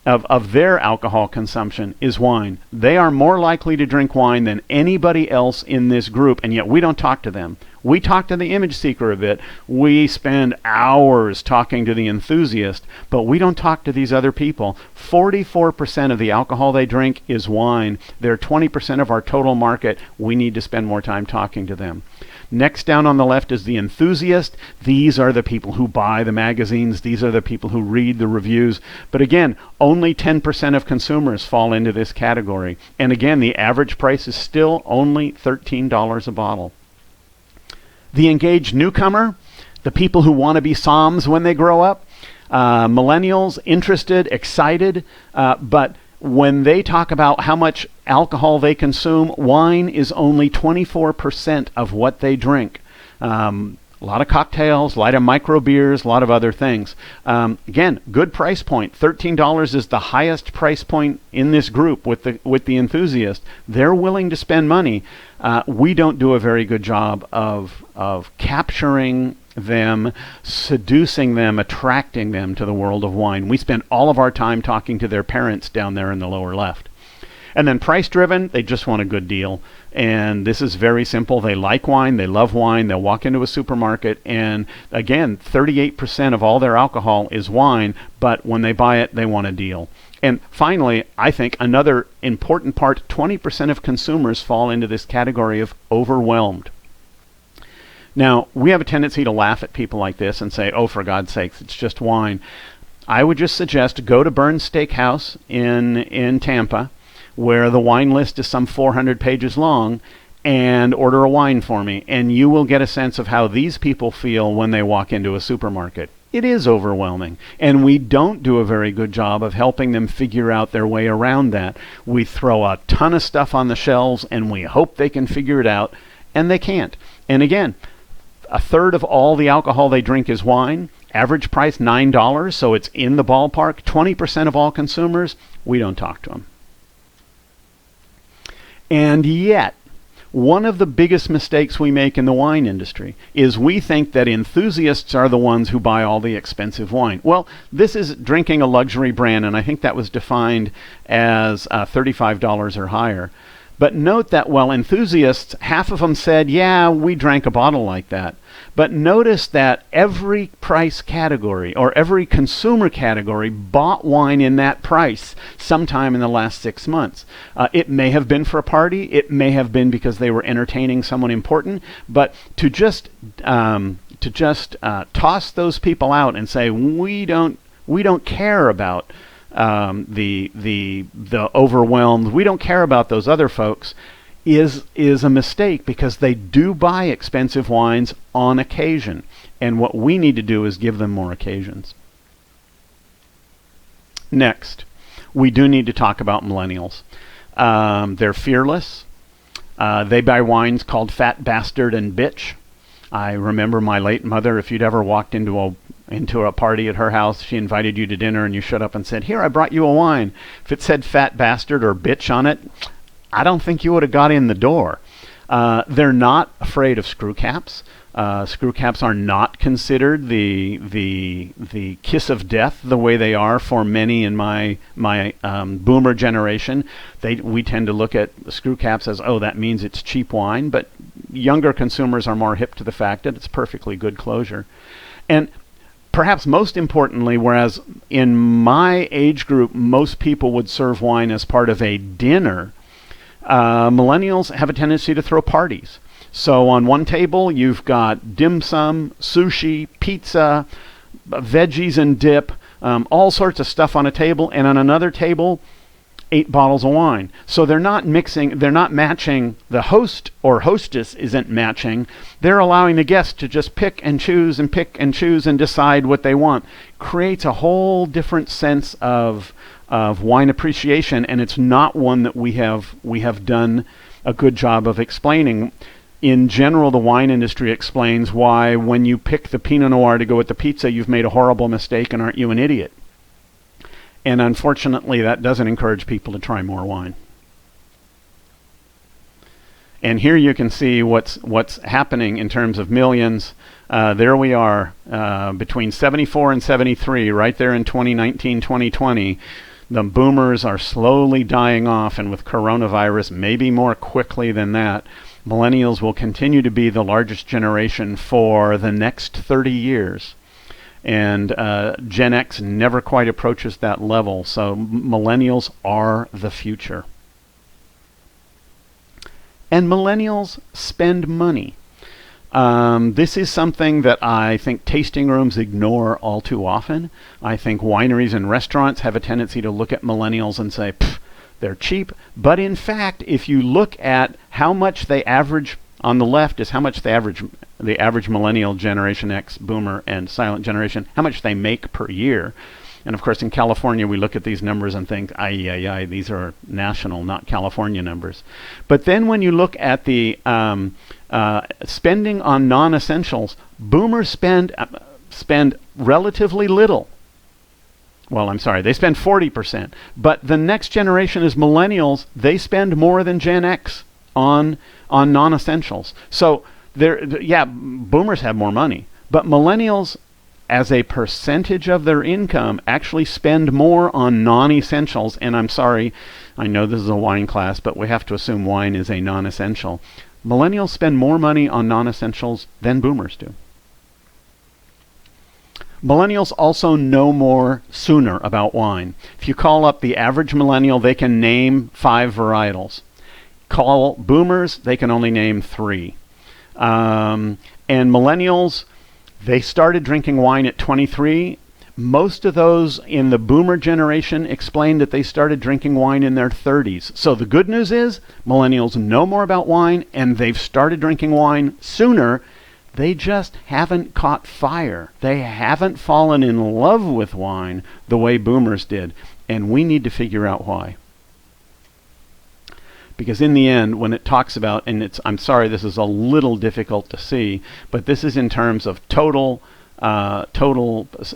of their alcohol consumption, is wine. They are more likely to drink wine than anybody else in this group, and yet we don't talk to them. We talk to the image seeker a bit. We spend hours talking to the enthusiast, but we don't talk to these other people. 44% of the alcohol they drink is wine. They're 20% of our total market. We need to spend more time talking to them. Next down on the left is the enthusiast. These are the people who buy the magazines. These are the people who read the reviews. But again, only 10% of consumers fall into this category. And again, the average price is still only $13 a bottle. The engaged newcomer, the people who want to be somms when they grow up, millennials, interested, excited, but when they talk about how much alcohol they consume, wine is only 24% of what they drink. A lot of cocktails, a lot of micro beers, a lot of other things. Again, good price point. $13 is the highest price point in this group with the enthusiast. They're willing to spend money. We don't do a very good job of capturing them, seducing them, attracting them to the world of wine. We spend all of our time talking to their parents down there in the lower left. And then price driven, they just want a good deal. And this is very simple. They like wine, they love wine, they'll walk into a supermarket, and again, 38% of all their alcohol is wine, but when they buy it, they want a deal. And finally, I think another important part, 20% of consumers fall into this category of overwhelmed. Now, we have a tendency to laugh at people like this and say, oh, for God's sakes, it's just wine. I would just suggest go to Bern's Steakhouse in Tampa, where the wine list is some 400 pages long, and order a wine for me, and you will get a sense of how these people feel when they walk into a supermarket. It is overwhelming, and we don't do a very good job of helping them figure out their way around that. We throw a ton of stuff on the shelves, and we hope they can figure it out, and they can't. And again, a third of all the alcohol they drink is wine. Average price $9, so it's in the ballpark. 20% of all consumers, we don't talk to them. And yet, one of the biggest mistakes we make in the wine industry is we think that enthusiasts are the ones who buy all the expensive wine. Well, this is drinking a luxury brand, and I think that was defined as $35 or higher. But note that while enthusiasts, half of them said, yeah, we drank a bottle like that. But notice that every price category or every consumer category bought wine in that price sometime in the last 6 months. It may have been for a party. It may have been because they were entertaining someone important. But to just toss those people out and say, we don't care about the overwhelmed, we don't care about those other folks, is a mistake, because they do buy expensive wines on occasion, and what we need to do is give them more occasions. Next, we do need to talk about millennials. They're fearless. They buy wines called Fat Bastard and Bitch. I remember my late mother, if you'd ever walked into a party at her house, she invited you to dinner and you showed up and said, here, I brought you a wine. If it said Fat Bastard or Bitch on it, I don't think you would have got in the door. They're not afraid of screw caps. Screw caps are not considered the kiss of death the way they are for many in my boomer generation. We tend to look at screw caps as, oh, that means it's cheap wine, but younger consumers are more hip to the fact that it's perfectly good closure. And perhaps most importantly, whereas in my age group most people would serve wine as part of a dinner, millennials have a tendency to throw parties. So on one table, you've got dim sum, sushi, pizza, veggies and dip, all sorts of stuff on a table. And on another table, 8 bottles of wine. So they're not matching. The host or hostess isn't matching. They're allowing the guests to just pick and choose and decide what they want. Creates a whole different sense of wine appreciation, and it's not one that we have done a good job of explaining. In general, the wine industry explains why when you pick the Pinot Noir to go with the pizza, you've made a horrible mistake and aren't you an idiot? And unfortunately, that doesn't encourage people to try more wine. And here you can see what's happening in terms of millions. There we are, between 74 and 73, right there in 2019, 2020. The boomers are slowly dying off, and with coronavirus, maybe more quickly than that. Millennials will continue to be the largest generation for the next 30 years. And Gen X never quite approaches that level. So millennials are the future. And millennials spend money. This is something that I think tasting rooms ignore all too often. I think wineries and restaurants have a tendency to look at millennials and say, they're cheap. But in fact, if you look at how much they average, on the left is how much the average millennial, Generation X, boomer, and silent generation, how much they make per year. And of course, in California, we look at these numbers and think, these are national, not California numbers. But then when you look at the spending on non-essentials, boomers spend relatively little. Well, I'm sorry, they spend 40%. But the next generation is millennials. They spend more than Gen X on non-essentials. So boomers have more money, but millennials, as a percentage of their income, actually spend more on non-essentials. And I'm sorry, I know this is a wine class, but we have to assume wine is a non-essential. Millennials spend more money on non-essentials than boomers do. Millennials also know more sooner about wine. If you call up the average millennial, they can name 5 varietals. Call boomers, they can only name 3. And millennials, they started drinking wine at 23. Most of those in the boomer generation explained that they started drinking wine in their 30s. So the good news is millennials know more about wine and they've started drinking wine sooner. They just haven't caught fire. They haven't fallen in love with wine the way boomers did. And we need to figure out why. Because in the end, when it talks about, and I'm sorry, this is a little difficult to see, but this is in terms of total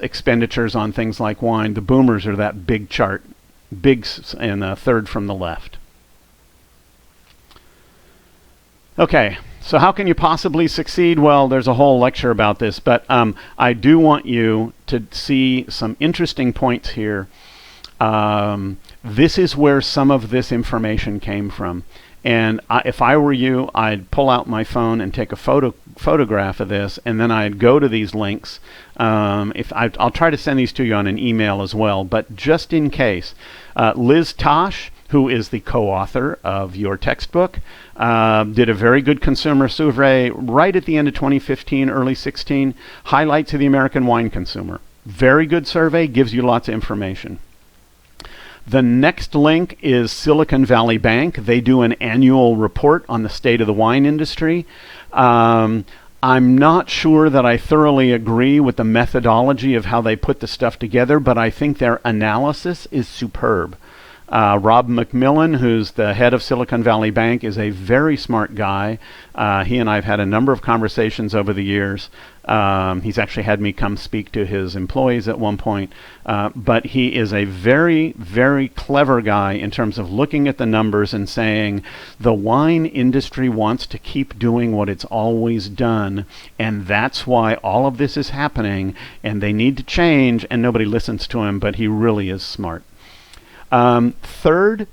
expenditures on things like wine. The boomers are that big chart, and third from the left. Okay, so how can you possibly succeed? Well, there's a whole lecture about this, but I do want you to see some interesting points here. This is where some of this information came from. And if I were you, I'd pull out my phone and take a photograph of this, and then I'd go to these links. I'll try to send these to you on an email as well, but just in case, Liz Tosh, who is the co-author of your textbook, did a very good consumer survey right at the end of 2015, early 16, highlights of the American wine consumer. Very good survey, gives you lots of information. The next link is Silicon Valley Bank. They do an annual report on the state of the wine industry. I'm not sure that I thoroughly agree with the methodology of how they put the stuff together, but I think their analysis is superb. Rob McMillan, who's the head of Silicon Valley Bank, is a very smart guy. He and I have had a number of conversations over the years. He's actually had me come speak to his employees at one point. But he is a very, very clever guy in terms of looking at the numbers and saying the wine industry wants to keep doing what it's always done, and that's why all of this is happening, and they need to change, and nobody listens to him, but he really is smart. Third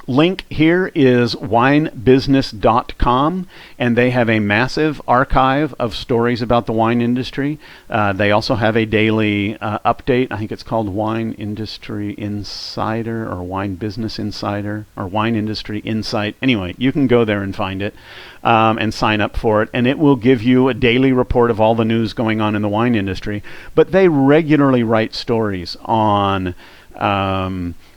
link here is winebusiness.com, and they have a massive archive of stories about the wine industry. They also have a daily update. I think it's called Wine Industry Insider or Wine Business Insider or Wine Industry Insight. Anyway, you can go there and find it and sign up for it, and it will give you a daily report of all the news going on in the wine industry. But they regularly write stories on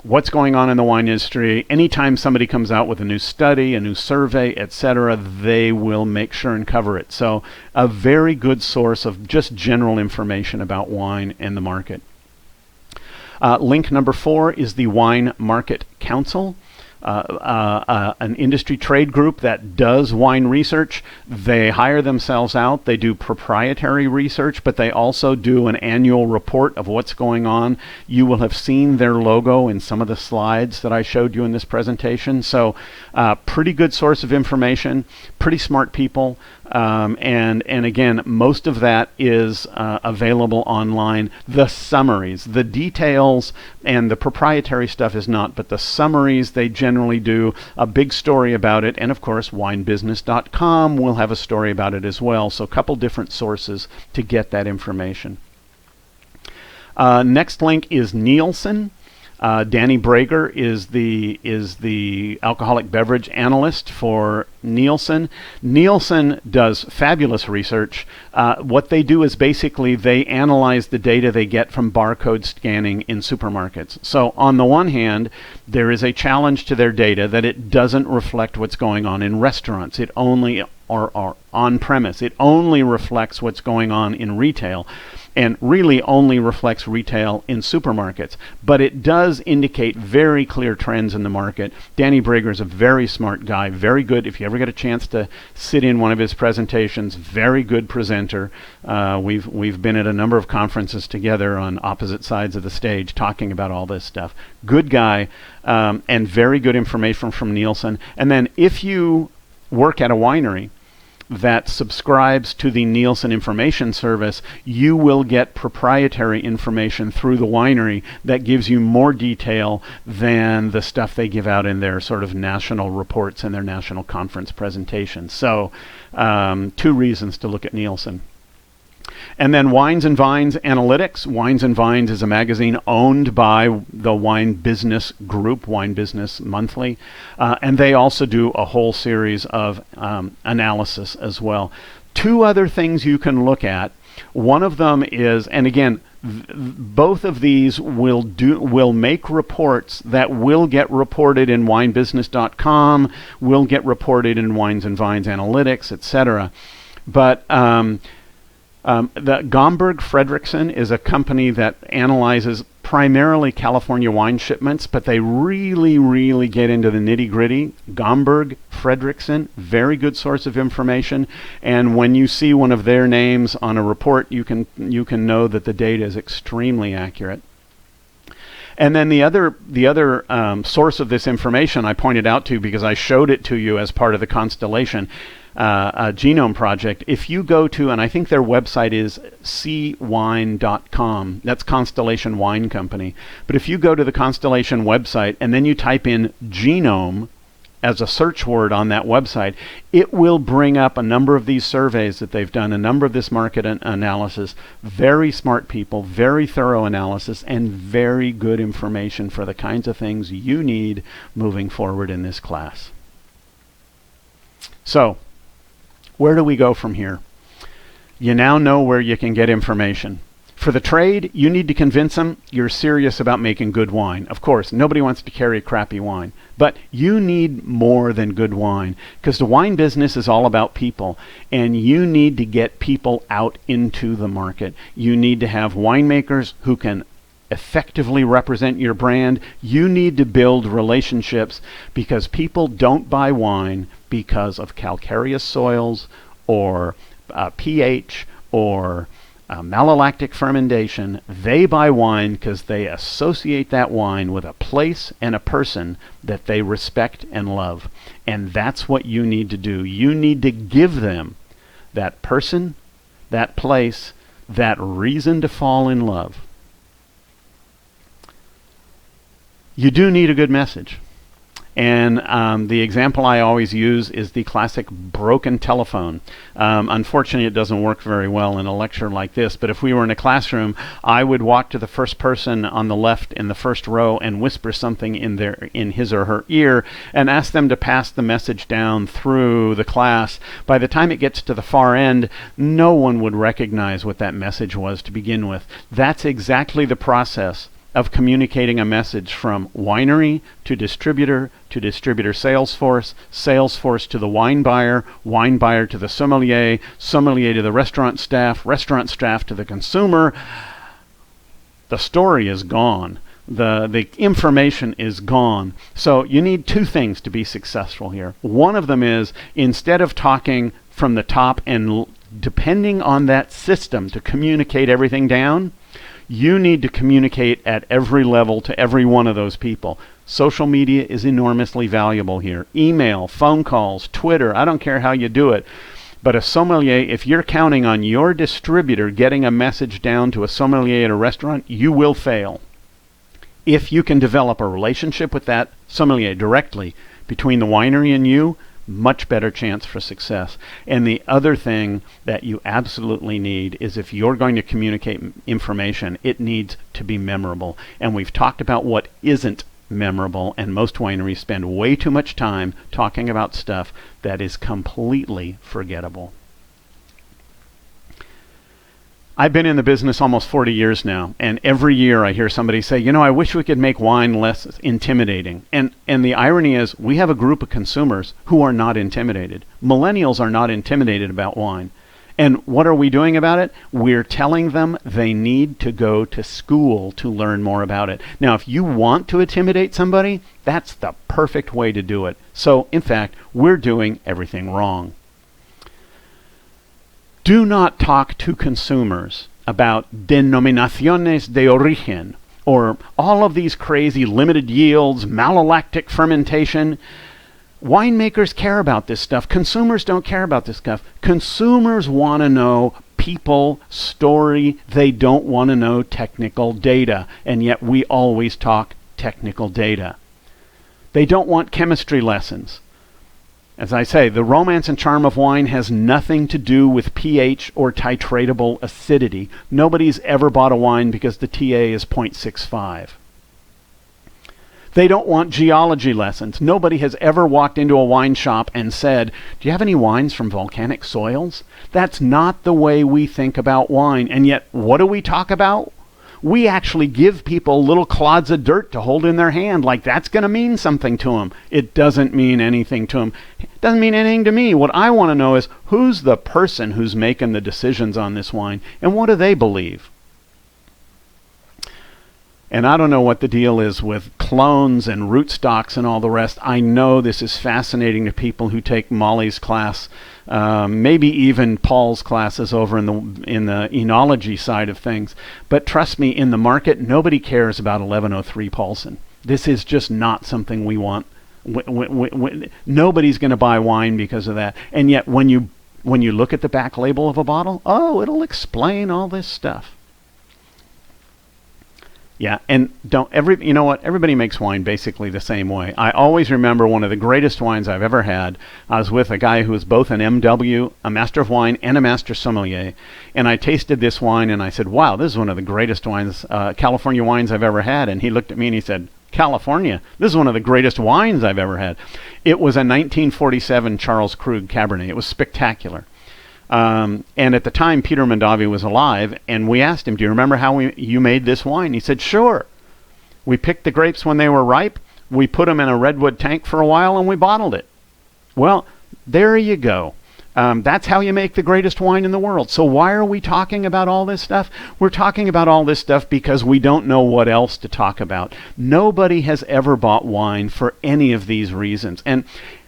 what's going on in the wine industry. Anytime somebody comes out with a new study, a new survey, etc., they will make sure and cover it. So a very good source of just general information about wine and the market. Link number 4 is the Wine Market Council. An industry trade group that does wine research. They hire themselves out. They do proprietary research, but they also do an annual report of what's going on. You will have seen their logo in some of the slides that I showed you in this presentation. So pretty good source of information, pretty smart people. And again, most of that is available online. The summaries, the details, and the proprietary stuff is not, but the summaries, they generally do a big story about it. And of course, winebusiness.com will have a story about it as well. So a couple different sources to get that information. Next link is Nielsen. Danny Brager is the alcoholic beverage analyst for Nielsen. Nielsen does fabulous research. What they do is basically they analyze the data they get from barcode scanning in supermarkets. So on the one hand, there is a challenge to their data that it doesn't reflect what's going on in restaurants. It only or on premise. It only reflects what's going on in retail, and really only reflects retail in supermarkets. But it does indicate very clear trends in the market. Danny Brager is a very smart guy, very good. If you ever get a chance to sit in one of his presentations, very good presenter. We've been at a number of conferences together on opposite sides of the stage talking about all this stuff. Good guy, and very good information from Nielsen. And then if you work at a winery that subscribes to the Nielsen Information Service, you will get proprietary information through the winery that gives you more detail than the stuff they give out in their sort of national reports and their national conference presentations. So 2 reasons to look at Nielsen. And then Wines and Vines Analytics. Wines and Vines is a magazine owned by the Wine Business Group, Wine Business Monthly, and they also do a whole series of analysis as well. 2 other things you can look at. One of them is, and again, both of these will make reports that will get reported in winebusiness.com, will get reported in Wines and Vines Analytics, etc. But the Gomberg Fredrickson is a company that analyzes primarily California wine shipments, but they really, really get into the nitty-gritty. Gomberg Fredrickson, very good source of information, and when you see one of their names on a report, you can know that the data is extremely accurate. And then the other source of this information I pointed out to you because I showed it to you as part of the Constellation Genome Project. If you go to, and I think their website is cwine.com, that's Constellation Wine Company, but if you go to the Constellation website and then you type in genome, as a search word on that website, it will bring up a number of these surveys that they've done, a number of this market analysis, very smart people, very thorough analysis, and very good information for the kinds of things you need moving forward in this class. So, where do we go from here? You now know where you can get information. For the trade, you need to convince them you're serious about making good wine. Of course, nobody wants to carry crappy wine, but you need more than good wine, because the wine business is all about people, and you need to get people out into the market. You need to have winemakers who can effectively represent your brand. You need to build relationships, because people don't buy wine because of calcareous soils or pH or malolactic fermentation. They buy wine because they associate that wine with a place and a person that they respect and love. And that's what you need to do. You need to give them that person, that place, that reason to fall in love. You do need a good message. And the example I always use is the classic broken telephone. Unfortunately, it doesn't work very well in a lecture like this, but if we were in a classroom, I would walk to the first person on the left in the first row and whisper something in his or her ear and ask them to pass the message down through the class. By the time it gets to the far end, no one would recognize what that message was to begin with. That's exactly the process of communicating a message from winery to distributor sales force to the wine buyer to the sommelier to the restaurant staff to the consumer. The story is gone. The information is gone. So you need two things to be successful here. One of them is, instead of talking from the top and depending on that system to communicate everything down, you need to communicate at every level to every one of those people. Social media is enormously valuable here. Email, phone calls, Twitter, I don't care how you do it. But a sommelier, if you're counting on your distributor getting a message down to a sommelier at a restaurant, you will fail. If you can develop a relationship with that sommelier directly between the winery and you, much better chance for success. And the other thing that you absolutely need is, if you're going to communicate information, it needs to be memorable. And we've talked about what isn't memorable, and most wineries spend way too much time talking about stuff that is completely forgettable. I've been in the business almost 40 years now, and every year I hear somebody say, I wish we could make wine less intimidating. And the irony is, we have a group of consumers who are not intimidated. Millennials are not intimidated about wine. And what are we doing about it? We're telling them they need to go to school to learn more about it. Now, if you want to intimidate somebody, that's the perfect way to do it. So, in fact, we're doing everything wrong. Do not talk to consumers about denominaciones de origen or all of these crazy limited yields, malolactic fermentation. Winemakers care about this stuff. Consumers don't care about this stuff. Consumers want to know people, story. They don't want to know technical data. And yet we always talk technical data. They don't want chemistry lessons. As I say, the romance and charm of wine has nothing to do with pH or titratable acidity. Nobody's ever bought a wine because the TA is 0.65. They don't want geology lessons. Nobody has ever walked into a wine shop and said, "Do you have any wines from volcanic soils?" That's not the way we think about wine. And yet, what do we talk about? We actually give people little clods of dirt to hold in their hand, like that's going to mean something to them. It doesn't mean anything to them. It doesn't mean anything to me. What I want to know is, who's the person who's making the decisions on this wine, and what do they believe? And I don't know what the deal is with clones and rootstocks and all the rest. I know this is fascinating to people who take Molly's class, maybe even Paul's classes over in the enology side of things. But trust me, in the market, nobody cares about 1103 Paulson. This is just not something we want. Nobody's going to buy wine because of that. And yet, when you look at the back label of a bottle, it'll explain all this stuff. Yeah, and you know what? Everybody makes wine basically the same way. I always remember one of the greatest wines I've ever had. I was with a guy who was both an MW, a master of wine, and a master sommelier, and I tasted this wine and I said, "Wow, this is one of the greatest wines, California wines I've ever had." And he looked at me and he said, "California? This is one of the greatest wines I've ever had." It was a 1947 Charles Krug Cabernet. It was spectacular. And at the time, Peter Mondavi was alive, and we asked him, "Do you remember how you made this wine?" He said, "Sure. We picked the grapes when they were ripe, we put them in a redwood tank for a while, and we bottled it." Well, there you go. That's how you make the greatest wine in the world. So why are we talking about all this stuff? We're talking about all this stuff because we don't know what else to talk about. Nobody has ever bought wine for any of these reasons. And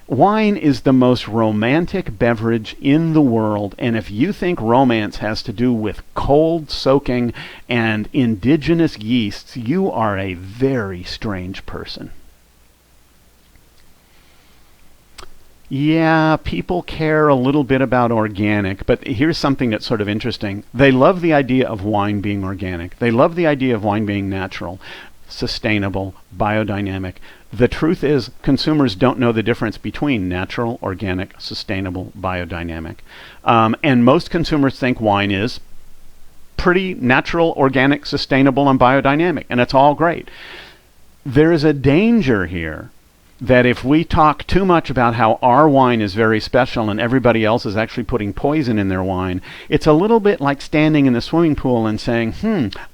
wine is the most romantic beverage in the world, and if you think romance has to do with cold soaking and indigenous yeasts, you are a very strange person. Yeah, people care a little bit about organic, but here's something that's sort of interesting. They love the idea of wine being organic. They love the idea of wine being natural, sustainable, biodynamic. The truth is, consumers don't know the difference between natural, organic, sustainable, biodynamic. And most consumers think wine is pretty natural, organic, sustainable, and biodynamic, and it's all great. There is a danger here that if we talk too much about how our wine is very special and everybody else is actually putting poison in their wine, it's a little bit like standing in the swimming pool and saying,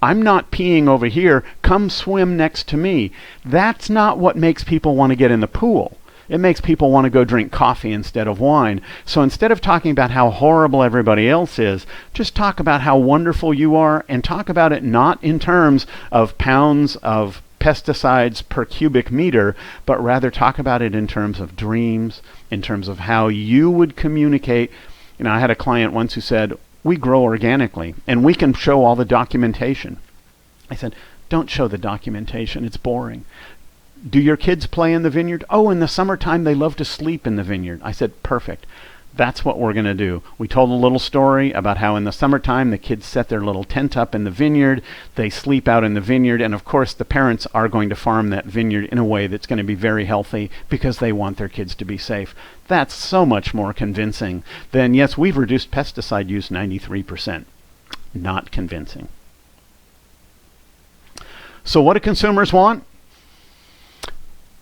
I'm not peeing over here, come swim next to me. That's not what makes people want to get in the pool. It makes people want to go drink coffee instead of wine. So instead of talking about how horrible everybody else is, just talk about how wonderful you are, and talk about it not in terms of pounds of pesticides per cubic meter, but rather talk about it in terms of dreams, in terms of how you would communicate. You know, I had a client once who said, "We grow organically and we can show all the documentation." I said, "Don't show the documentation, it's boring." "Do your kids play in the vineyard?" "Oh, in the summertime they love to sleep in the vineyard." I said, "Perfect. That's what we're going to do." We told a little story about how in the summertime the kids set their little tent up in the vineyard, they sleep out in the vineyard, and of course the parents are going to farm that vineyard in a way that's going to be very healthy because they want their kids to be safe. That's so much more convincing than, yes, we've reduced pesticide use 93%. Not convincing. So what do consumers want?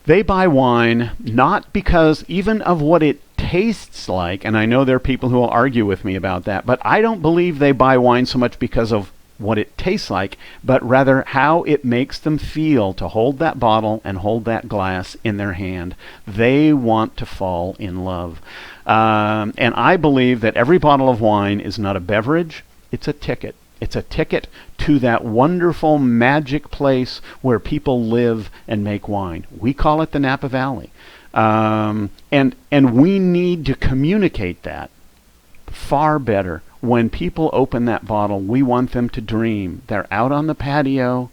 They buy wine not because even of what it tastes like, and I know there are people who will argue with me about that, but I don't believe they buy wine so much because of what it tastes like, but rather how it makes them feel to hold that bottle and hold that glass in their hand. They want to fall in love. And I believe that every bottle of wine is not a beverage, it's a ticket. It's a ticket to that wonderful magic place where people live and make wine. We call it the Napa Valley. And we need to communicate that far better. When people open that bottle, we want them to dream. They're out on the patio,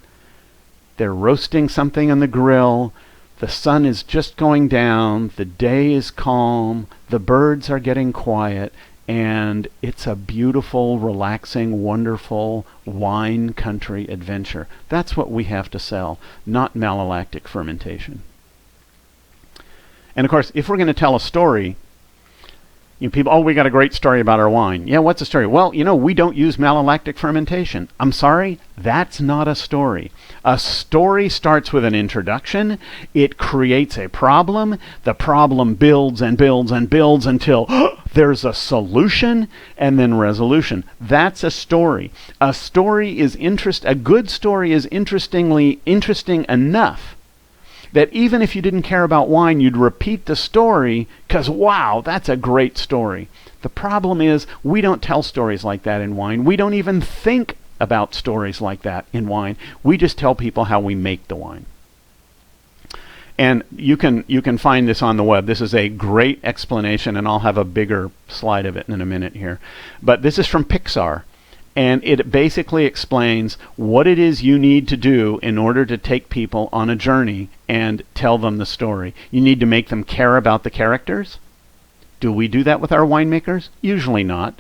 they're roasting something on the grill, the sun is just going down, the day is calm, the birds are getting quiet, and it's a beautiful, relaxing, wonderful wine country adventure. That's what we have to sell, not malolactic fermentation. And of course, if we're going to tell a story, people, "Oh, we got a great story about our wine." Yeah, what's the story? Well, we don't use malolactic fermentation. I'm sorry, that's not a story. A story starts with an introduction. It creates a problem. The problem builds and builds and builds until there's a solution and then resolution. That's a story. A story is a good story is interesting enough that even if you didn't care about wine, you'd repeat the story because, wow, that's a great story. The problem is we don't tell stories like that in wine. We don't even think about stories like that in wine. We just tell people how we make the wine. And you can find this on the web. This is a great explanation, and I'll have a bigger slide of it in a minute here. But this is from Pixar. And it basically explains what it is you need to do in order to take people on a journey and tell them the story. You need to make them care about the characters. Do we do that with our winemakers? Usually not.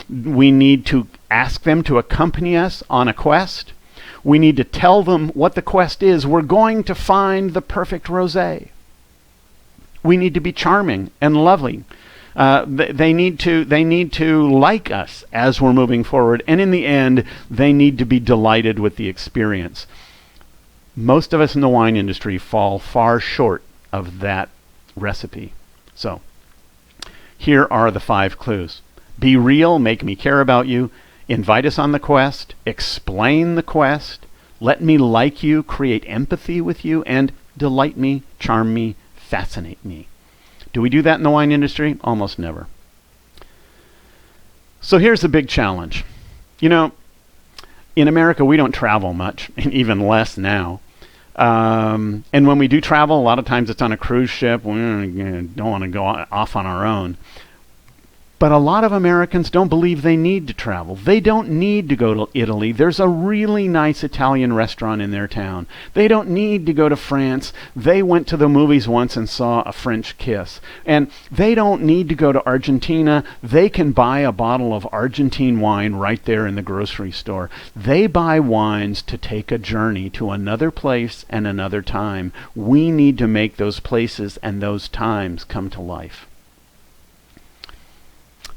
We need to ask them to accompany us on a quest. We need to tell them what the quest is. We're going to find the perfect rosé. We need to be charming and lovely. They need to like us as we're moving forward. And in the end, they need to be delighted with the experience. Most of us in the wine industry fall far short of that recipe. So, here are the 5 clues. Be real, make me care about you. Invite us on the quest. Explain the quest. Let me like you, create empathy with you, and delight me, charm me, fascinate me. Do we do that in the wine industry? Almost never. So here's the big challenge. You know, in America, we don't travel much, and even less now. And when we do travel, a lot of times it's on a cruise ship. We don't want to go off on our own. But a lot of Americans don't believe they need to travel. They don't need to go to Italy. There's a really nice Italian restaurant in their town. They don't need to go to France. They went to the movies once and saw A French Kiss. And they don't need to go to Argentina. They can buy a bottle of Argentine wine right there in the grocery store. They buy wines to take a journey to another place and another time. We need to make those places and those times come to life.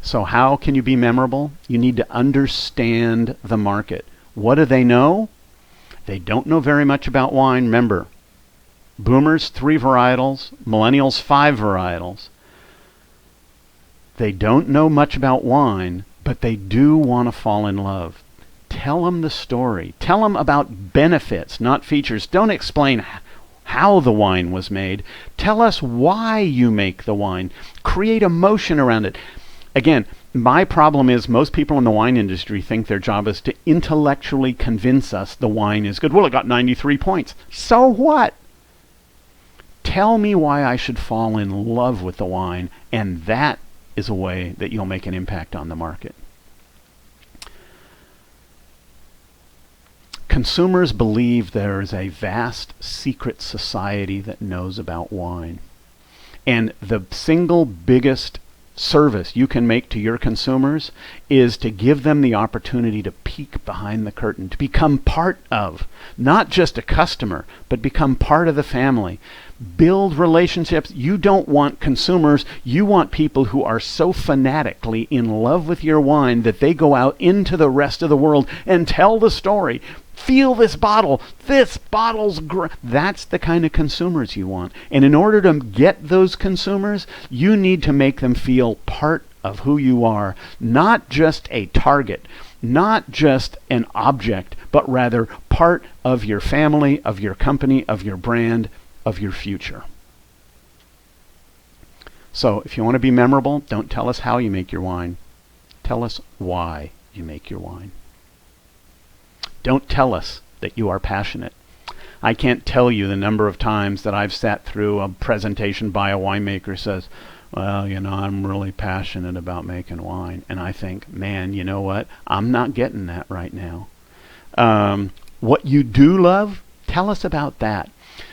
So how can you be memorable? You need to understand the market. What do they know? They don't know very much about wine. Remember, boomers, 3 varietals, millennials, 5 varietals. They don't know much about wine, but they do want to fall in love. Tell them the story. Tell them about benefits, not features. Don't explain how the wine was made. Tell us why you make the wine. Create emotion around it. Again, my problem is most people in the wine industry think their job is to intellectually convince us the wine is good. Well, it got 93 points. So what? Tell me why I should fall in love with the wine, and that is a way that you'll make an impact on the market. Consumers believe there is a vast secret society that knows about wine. And the single biggest service you can make to your consumers is to give them the opportunity to peek behind the curtain, to become part of, not just a customer, but become part of the family. Build relationships. You don't want consumers, you want people who are so fanatically in love with your wine that they go out into the rest of the world and tell the story. Feel this bottle. This bottle's great. That's the kind of consumers you want. And in order to get those consumers, you need to make them feel part of who you are. Not just a target, not just an object, but rather part of your family, of your company, of your brand, of your future. So if you want to be memorable, don't tell us how you make your wine. Tell us why you make your wine. Don't tell us that you are passionate. I can't tell you the number of times that I've sat through a presentation by a winemaker who says, well, you know, I'm really passionate about making wine. And I think, man, you know what? I'm not getting that right now. What you do love, tell us about that.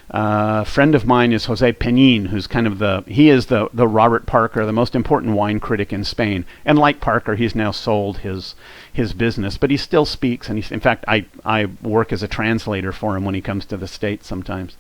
A friend of mine is Jose Penin, who's kind of the Robert Parker, the most important wine critic in Spain. And like Parker, he's now sold his business, but he still speaks. And in fact, I work as a translator for him when he comes to the States sometimes.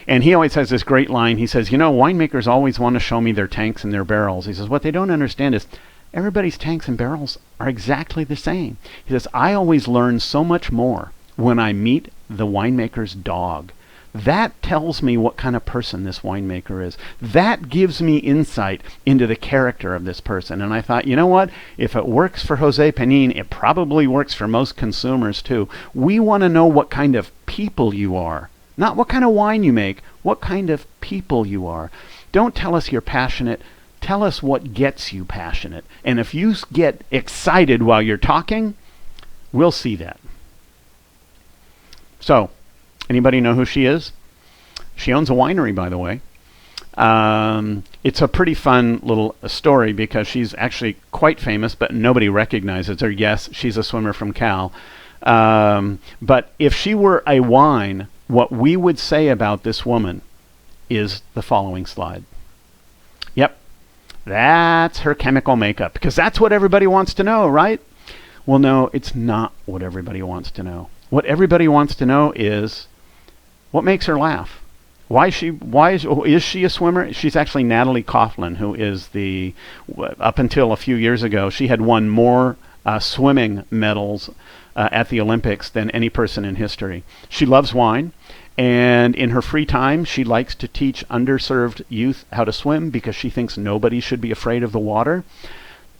And he always has this great line. He says, you know, winemakers always want to show me their tanks and their barrels. He says, what they don't understand is everybody's tanks and barrels are exactly the same. He says, I always learn so much more when I meet the winemaker's dog. That tells me what kind of person this winemaker is. That gives me insight into the character of this person. And I thought, you know what? If it works for Jose Penin, it probably works for most consumers too. We want to know what kind of people you are. Not what kind of wine you make, what kind of people you are. Don't tell us you're passionate. Tell us what gets you passionate. And if you get excited while you're talking, we'll see that. So, anybody know who she is? She owns a winery, by the way. It's a pretty fun little story because she's actually quite famous, but nobody recognizes her. Yes, she's a swimmer from Cal. But if she were a wine, what we would say about this woman is the following slide. Yep, that's her chemical makeup, because that's what everybody wants to know, right? Well, no, it's not what everybody wants to know. What everybody wants to know is what makes her laugh. Is she a swimmer? She's actually Natalie Coughlin, who is up until a few years ago, she had won more swimming medals at the Olympics than any person in history. She loves wine, and in her free time, she likes to teach underserved youth how to swim because she thinks nobody should be afraid of the water.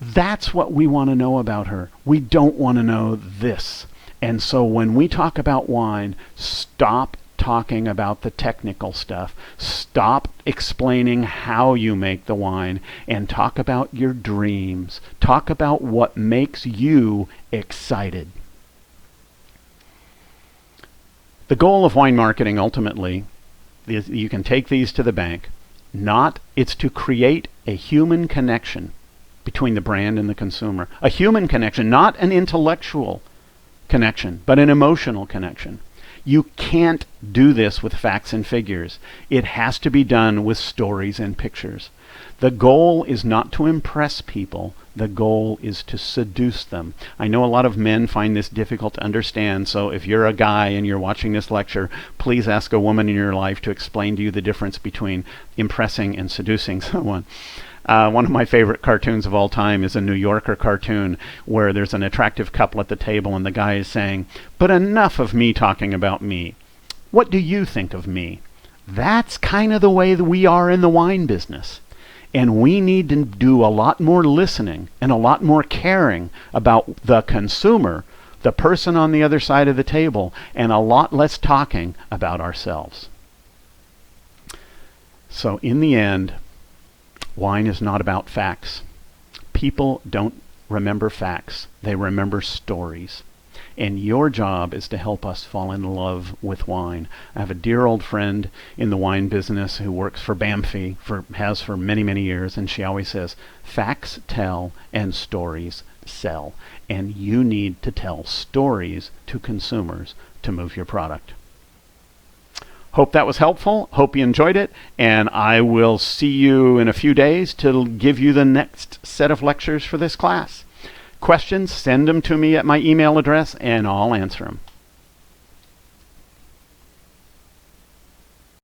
That's what we want to know about her. We don't want to know this. And so when we talk about wine, stop talking about the technical stuff. Stop explaining how you make the wine and talk about your dreams. Talk about what makes you excited. The goal of wine marketing ultimately is you can take these to the bank. It's to create a human connection between the brand and the consumer. A human connection, not an intellectual connection, but an emotional connection. You can't do this with facts and figures. It has to be done with stories and pictures. The goal is not to impress people. The goal is to seduce them. I know a lot of men find this difficult to understand, so if you're a guy and you're watching this lecture, please ask a woman in your life to explain to you the difference between impressing and seducing someone. One of my favorite cartoons of all time is a New Yorker cartoon where there's an attractive couple at the table and the guy is saying, "But enough of me talking about me. What do you think of me?" That's kind of the way that we are in the wine business. And we need to do a lot more listening and a lot more caring about the consumer, the person on the other side of the table, and a lot less talking about ourselves. So in the end, wine is not about facts. People don't remember facts. They remember stories. And your job is to help us fall in love with wine. I have a dear old friend in the wine business who works for Bamfi, has for many, many years, and she always says, facts tell and stories sell. And you need to tell stories to consumers to move your product. Hope that was helpful. Hope you enjoyed it. And I will see you in a few days to give you the next set of lectures for this class. Questions, send them to me at my email address and I'll answer them.